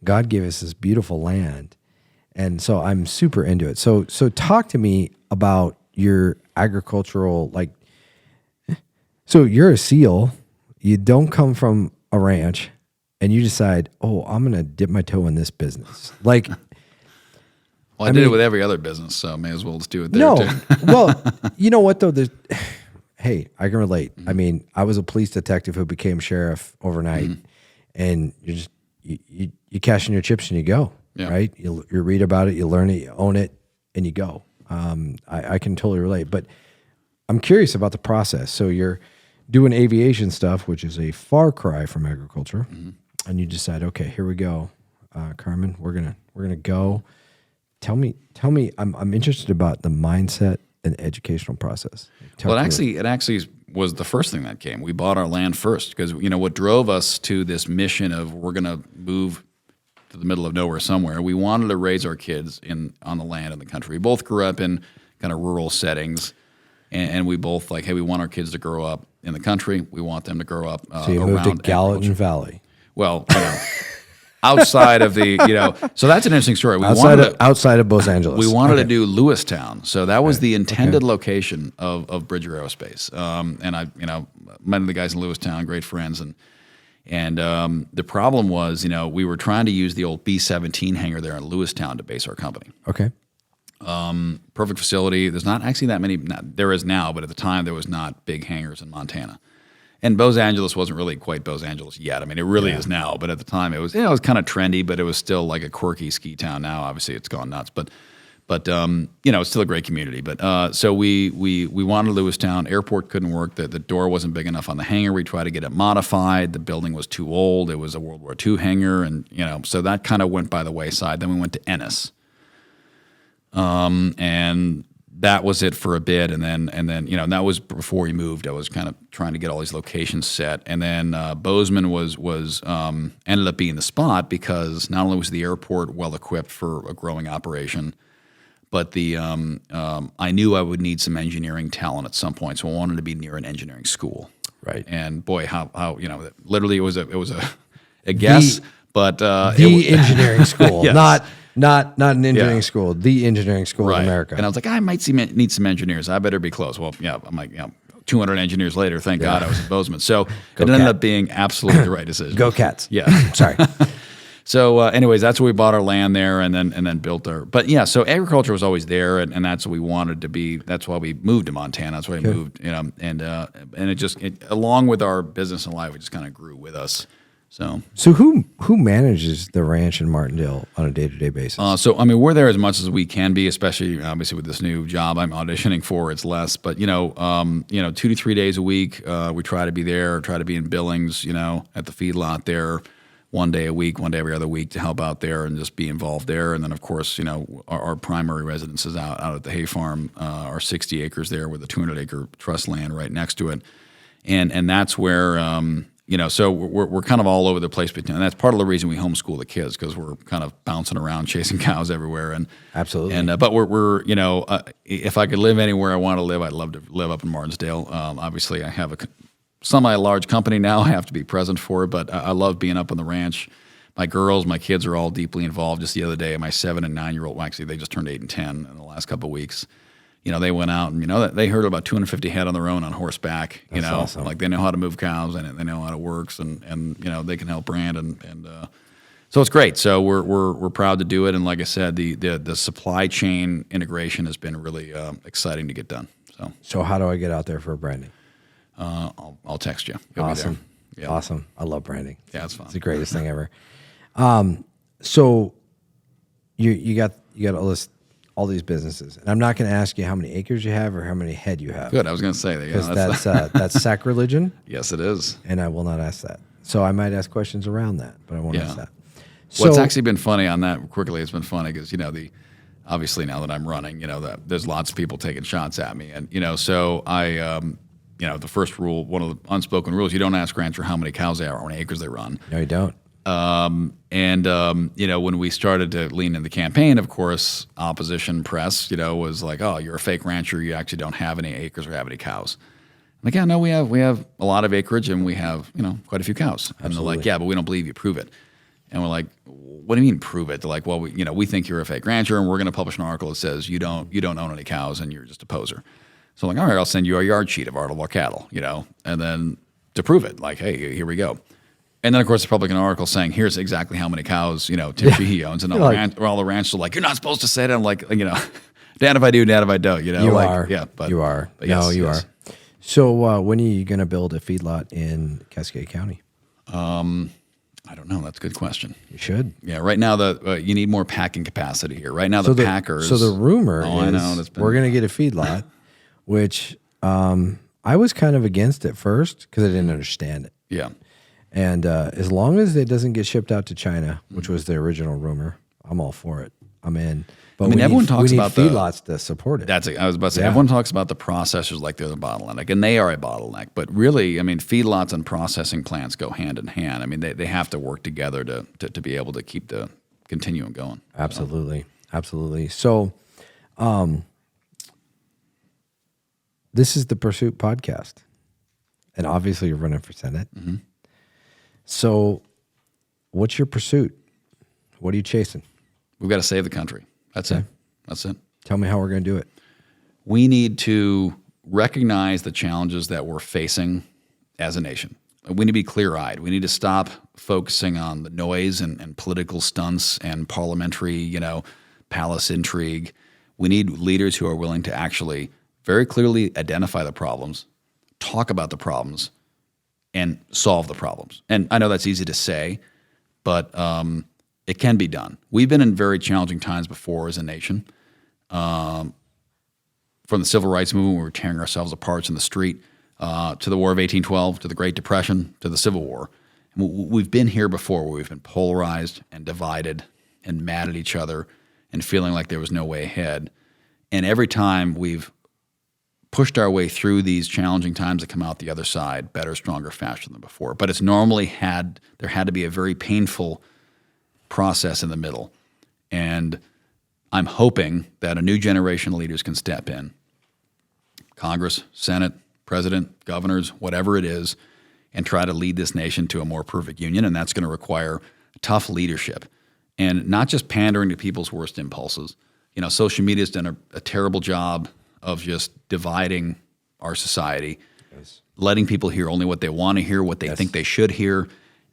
God gave us this beautiful land. And so I'm super into it. So talk to me about your agricultural, so you're a SEAL. You don't come from a ranch. And you decide, I'm going to dip my toe in this business. Well, I did it with every other business, so may as well just do it there too. Well, you know what though? Hey, I can relate. I mean, I was a police detective who became sheriff overnight, and you cash in your chips and you go, right? You read about it, you learn it, you own it, and you go. I can totally relate, but I'm curious about the process. So you're doing aviation stuff, which is a far cry from agriculture. And you decide, okay, here we go, Carmen. We're gonna go. Tell me. I'm interested about the mindset and educational process. It actually was the first thing that came. We bought our land first because what drove us to this mission of we're gonna move to the middle of nowhere somewhere. We wanted to raise our kids on the land in the country. We both grew up in kind of rural settings, and we both hey, we want our kids to grow up in the country. We want them to grow up so you moved to Gallatin Valley. Well, outside of the, so that's an interesting story. Outside of Los Angeles. We wanted to do Lewistown. So that was the intended location of Bridger Aerospace. And I, met the guys in Lewistown, great friends. And the problem was, we were trying to use the old B-17 hangar there in Lewistown to base our company. Okay. Perfect facility. There's not actually that many, there is now, but at the time there was not big hangars in Montana. And Los Angeles wasn't really quite Los Angeles yet. I mean, it really is now, but at the time it was kind of trendy, but it was still like a quirky ski town. Now, obviously, it's gone nuts, but it's still a great community. But so we wanted Lewistown. Airport couldn't work. The door wasn't big enough on the hangar. We tried to get it modified. The building was too old. It was a World War II hangar, and so that kind of went by the wayside. Then we went to Ennis, and that was it for a bit, and then that was before we moved. I was kind of trying to get all these locations set, and then Bozeman was ended up being the spot because not only was the airport well equipped for a growing operation, but I knew I would need some engineering talent at some point, so I wanted to be near an engineering school. Right. And boy, how literally it was a guess, but engineering school, yes. Not an engineering school, the engineering school in America. And I was like, I might need some engineers. I better be close. Well, I'm like, 200 engineers later, thank God I was in Bozeman. So it ended up being absolutely the right decision. Go Cats. Yeah. Sorry. So anyways, that's where we bought our land there and then built our, but yeah, so agriculture was always there and that's what we wanted to be. That's why we moved to Montana. That's why we moved, and it along with our business and life, it just kind of grew with us. So who manages the ranch in Martindale on a day-to-day basis? So I mean, we're there as much as we can be, especially obviously with this new job I'm auditioning for. It's less, but 2 to 3 days a week, we try to be there, try to be in Billings, at the feedlot there, 1 day a week, 1 day every other week to help out there and just be involved there. And then of course, our primary residence is out at the hay farm, our 60 acres there with a 200-acre trust land right next to it, and that's where. So we're kind of all over the place, and that's part of the reason we homeschool the kids because we're kind of bouncing around chasing cows everywhere. And absolutely. And but we're if I could live anywhere I want to live, I'd love to live up in Martinsdale. Obviously, I have a semi-large company now. I have to be present for it, but I love being up on the ranch. My kids are all deeply involved. Just the other day, my 7 and 9-year-old, actually, they just turned 8 and 10 in the last couple of weeks. They went out and, they herded about 250 head on their own on horseback, That's awesome. Like they know how to move cows and they know how it works and they can help brand. So So it's great. So we're proud to do it, and like I said, the supply chain integration has been really exciting to get done. So how do I get out there for branding? I'll text you. You'll Awesome. be there. Yeah. Awesome. I love branding. Yeah, it's fun. It's the greatest thing ever. So you got all these businesses, and I'm not going to ask you how many acres you have or how many head you have. Good. I was going to say that. Because that's sacrilegion. Yes, it is. And I will not ask that. So I might ask questions around that, but I won't ask that. Well, it's actually been funny on that quickly. It's been funny because, obviously now that I'm running, there's lots of people taking shots at me. And, so I, the first rule, one of the unspoken rules, you don't ask rancher how many cows they are or how many acres they run. No, you don't. When we started to lean in the campaign, of course, opposition press, was like, oh, you're a fake rancher. You actually don't have any acres or have any cows. I'm like, yeah, no, we have a lot of acreage and we have, quite a few cows. And they're like, yeah, but we don't believe you. Prove it. And we're like, what do you mean prove it? They're like, well, we think you're a fake rancher and we're going to publish an article that says you don't own any cows and you're just a poser. So I'm like, all right, I'll send you a yard sheet of all of our cattle, and then to prove it, like, hey, here we go. And then, of course, the Republican article saying, here's exactly how many cows, Tim Sheehy owns. And all the ranchers are like, you're not supposed to say that. I'm like, damn if I do, damn if I don't, You are. Yeah, but you are. But yes, no, you yes. are. So when are you going to build a feedlot in Cascade County? I don't know. That's a good question. You should. Yeah, right now you need more packing capacity here. Right now packers. So the rumor is I know, we're going to get a feedlot, which I was kind of against at first because I didn't understand it. Yeah. And as long as it doesn't get shipped out to China, which was the original rumor, I'm all for it. I'm in. But everyone talks about feedlots to support it. I was about to say, everyone talks about the processors like they're the bottleneck, and they are a bottleneck. But really, feedlots and processing plants go hand in hand. They have to work together to be able to keep the continuum going. Absolutely. Absolutely. So this is the Pursuit podcast. And obviously you're running for Senate. Mm-hmm. So what's your pursuit? What are you chasing? We've got to save the country. That's it. That's it. Tell me how we're going to do it. We need to recognize the challenges that we're facing as a nation. We need to be clear-eyed. We need to stop focusing on the noise and political stunts and parliamentary, palace intrigue. We need leaders who are willing to actually very clearly identify the problems, talk about the problems, and solve the problems. And I know that's easy to say, but it can be done. We've been in very challenging times before as a nation. From the Civil Rights Movement, we were tearing ourselves apart in the street, to the War of 1812, to the Great Depression, to the Civil War. And we've been here before where we've been polarized and divided and mad at each other and feeling like there was no way ahead. And every time we've pushed our way through these challenging times to come out the other side better, stronger, faster than before. But it's normally there had to be a very painful process in the middle. And I'm hoping that a new generation of leaders can step in. Congress, Senate, President, governors, whatever it is, and try to lead this nation to a more perfect union. And that's going to require tough leadership and not just pandering to people's worst impulses. Social media has done a terrible job of just dividing our society, letting people hear only what they want to hear, what they think they should hear.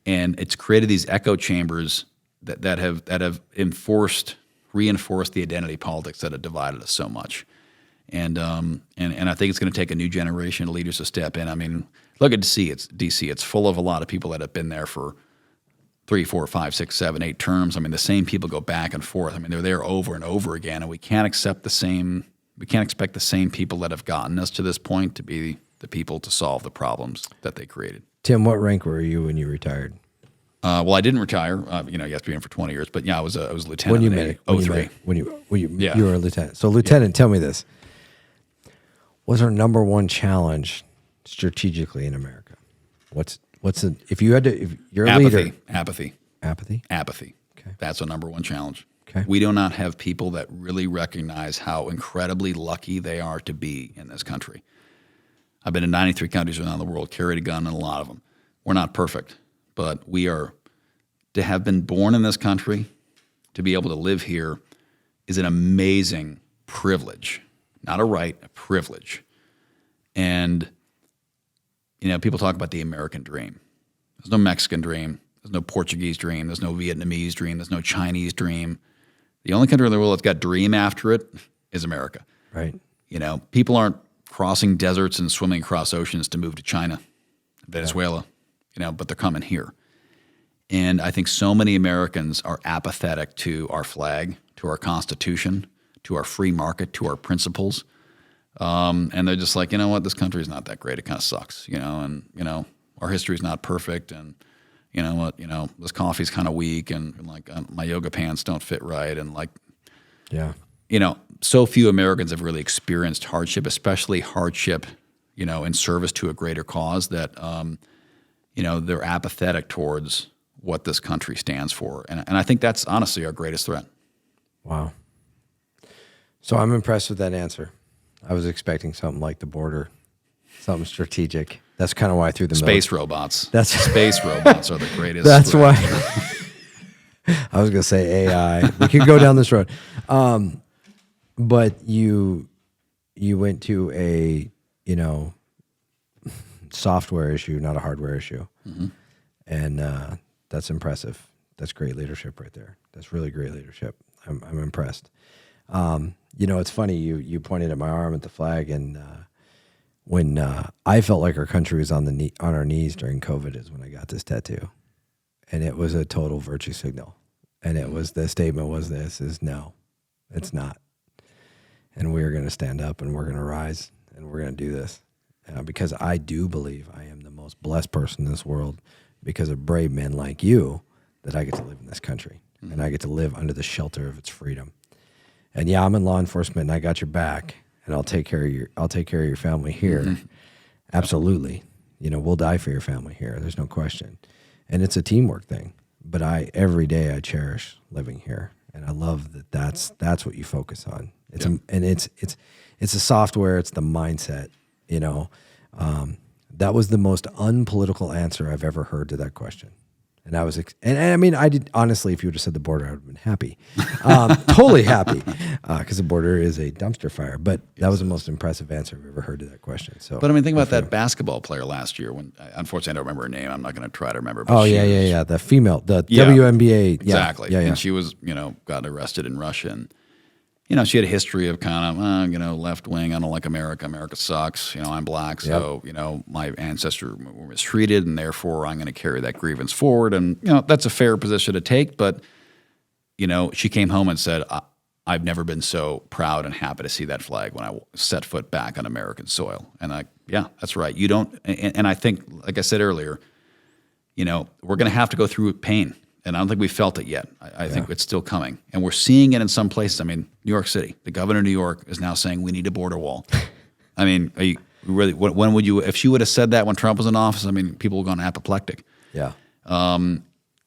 And it's created these echo chambers that have reinforced the identity politics that have divided us so much. And I think it's going to take a new generation of leaders to step in. Look at DC. It's full of a lot of people that have been there for 3, 4, 5, 6, 7, 8 terms. The same people go back and forth. They're there over and over again, and we can't expect the same people that have gotten us to this point to be the people to solve the problems that they created. Tim, what rank were you when you retired? Well, I didn't retire. You have to be in for 20 years, but yeah, I was a lieutenant. When you made it, you were a lieutenant. So, lieutenant, tell me this: what's our number one challenge strategically in America? If you're a leader? Apathy. Okay, that's our number one challenge. Okay, we do not have people that really recognize how incredibly lucky they are to be in this country. I've been in 93 countries around the world, carried a gun in a lot of them. We're not perfect. But to have been born in this country, to be able to live here, is an amazing privilege. Not a right, a privilege. And, people talk about the American dream. There's no Mexican dream. There's no Portuguese dream. There's no Vietnamese dream. There's no Chinese dream. The only country in the world that's got dream after it is America. Right. You know, people aren't crossing deserts and swimming across oceans to move to China, Venezuela, you know, but they're coming here. And I think so many Americans are apathetic to our flag, to our Constitution, to our free market, to our principles. And they're just like, you know what, this country is not that great. It kind of sucks, you know, and, you know, our history is not perfect. And, you know what, you know, this coffee's kind of weak and like my yoga pants don't fit right. And like, Yeah. you know, so few Americans have really experienced hardship, especially hardship, you know, in service to a greater cause that, you know, they're apathetic towards what this country stands for. And I think that's honestly our greatest threat. Wow. So I'm impressed with that answer. I was expecting something like the border, something strategic. That's kind of why I threw the Space robots. That's Space robots are the greatest. That's threat. why I was going to say AI. We could go down this road. But you went to a, you know, software issue, not a hardware issue. Mm-hmm. And that's impressive. That's great leadership right there. That's really great leadership. I'm impressed. You know, it's funny, you pointed at my arm at the flag, and when I felt like our country was on our knees during COVID is when I got this tattoo. And it was a total virtue signal. And it was, the statement was this, is no, it's not. And we're going to stand up and we're going to rise and we're going to do this. Because I do believe I am the most blessed person in this world because of brave men like you that I get to live in this country. And I get to live under the shelter of its freedom. And yeah, I'm in law enforcement and I got your back and I'll take care of your family here. Mm-hmm. Absolutely. You know, we'll die for your family here. There's no question. And it's a teamwork thing. But every day I cherish living here. And I love that that's what you focus on. It's it's a software, it's the mindset, you know. That was the most unpolitical answer I've ever heard to that question. And I was, and I mean, I did, honestly, if you would have said the border, I would have been happy. Totally happy. Because the border is a dumpster fire. But that was the most impressive answer I've ever heard to that question. So, but I mean, think about that basketball player last year when, unfortunately, I don't remember her name. I'm not going to try to remember. But yeah. The female, the WNBA. Exactly. Yeah. And she was, you know, got arrested in Russia. And, you know, she had a history of kind of, you know, left wing. I don't like America. America sucks. You know, I'm black. So, you know, my ancestors were mistreated and therefore I'm going to carry that grievance forward. And, you know, that's a fair position to take. But, you know, she came home and said, I've never been so proud and happy to see that flag when I set foot back on American soil. And yeah, that's right. You don't, and I think, like I said earlier, you know, we're going to have to go through pain. And I don't think we felt it yet. I think it's still coming. And we're seeing it in some places. I mean, New York City, the governor of New York is now saying we need a border wall. I mean, are you really, when would you, if she would have said that when Trump was in office, I mean, people would have gone apoplectic. Yeah. And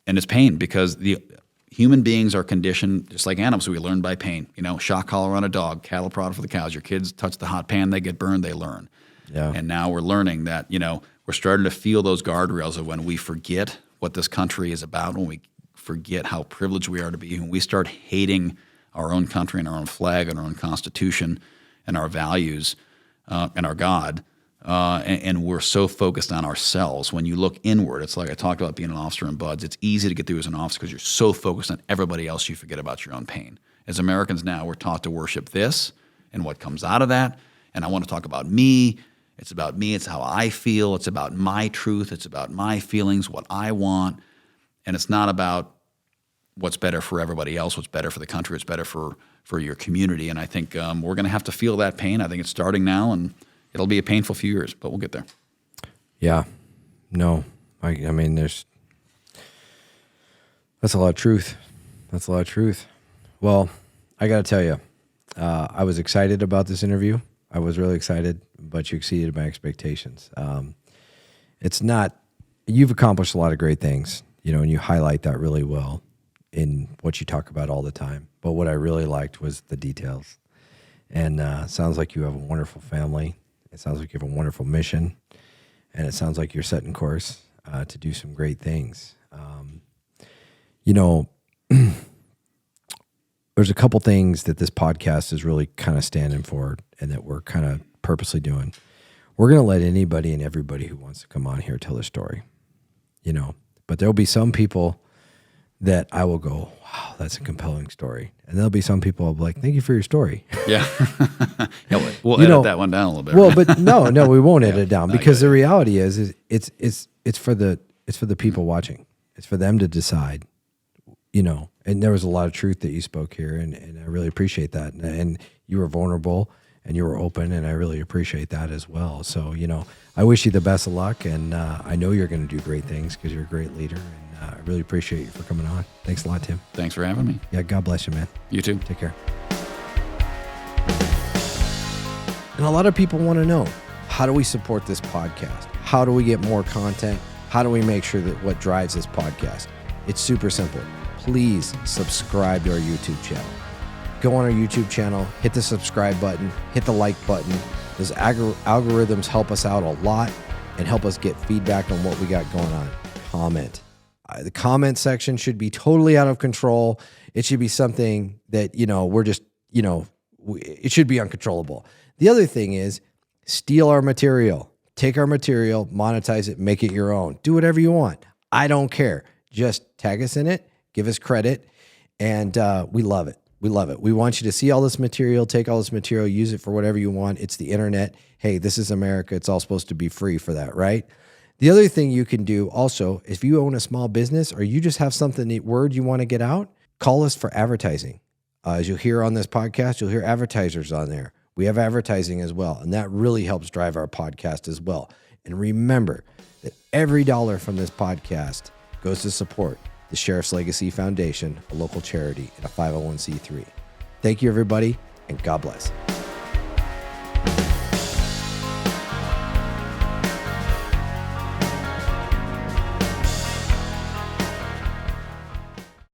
it's pain because the human beings are conditioned just like animals. We learn by pain. You know, shock collar on a dog, cattle prod for the cows. Your kids touch the hot pan, they get burned, they learn. Yeah. And now we're learning that, you know, we're starting to feel those guardrails of when we forget what this country is about, when we forget how privileged we are to be, when we start hating our own country and our own flag and our own Constitution and our values and our God, and we're so focused on ourselves. When you look inward, it's like I talked about being an officer in Buds. It's easy to get through as an officer because you're so focused on everybody else, you forget about your own pain. As Americans now, we're taught to worship this and what comes out of that, and I want to talk about me. It's about me. It's how I feel. It's about my truth. It's about my feelings, what I want. And it's not about what's better for everybody else, what's better for the country, what's better for your community. And I think we're going to have to feel that pain. I think it's starting now, and it'll be a painful few years, but we'll get there. Yeah. No. I mean, that's a lot of truth. That's a lot of truth. Well, I got to tell you, I was excited about this interview. I was really excited, but you exceeded my expectations. You've accomplished a lot of great things, you know, and you highlight that really well in what you talk about all the time. But what I really liked was the details. And sounds like you have a wonderful family. It sounds like you have a wonderful mission. And it sounds like you're setting course to do some great things. You know, there's a couple things that this podcast is really kind of standing for and that we're kind of purposely doing. We're going to let anybody and everybody who wants to come on here tell their story. You know, But there'll be some people that I will go, wow, that's a compelling story. And there'll be some people I'll be like, thank you for your story. Yeah. Yeah, we'll edit that one down a little bit. Well, but no, we won't edit it down, no, because the reality is it's for the people watching. It's for them to decide, and there was a lot of truth that you spoke here, and I really appreciate that. And you were vulnerable and you were open, and I really appreciate that as well. So, I wish you the best of luck, and I know you're going to do great things because you're a great leader, and I really appreciate you for coming on. Thanks a lot, Tim. Thanks for having me. Yeah, God bless you, man. You too. Take care. And a lot of people want to know, how do we support this podcast? How do we get more content? How do we make sure that what drives this podcast? It's super simple. Please subscribe to our YouTube channel. Go on our YouTube channel, hit the subscribe button, hit the like button. Those algorithms help us out a lot and help us get feedback on what we got going on. Comment. The comment section should be totally out of control. It should be something that, we're just, it should be uncontrollable. The other thing is, steal our material. Take our material, monetize it, make it your own. Do whatever you want. I don't care. Just tag us in it, give us credit, and we love it. We love it. We want you to see all this material, take all this material, use it for whatever you want. It's the internet. Hey, this is America. It's all supposed to be free for that, right? The other thing you can do also, if you own a small business or you just have word you want to get out, call us for advertising. As you'll hear on this podcast, you'll hear advertisers on there. We have advertising as well, and that really helps drive our podcast as well. And remember that every dollar from this podcast goes to support the Sheriff's Legacy Foundation, a local charity, and a 501c3. Thank you, everybody, and God bless.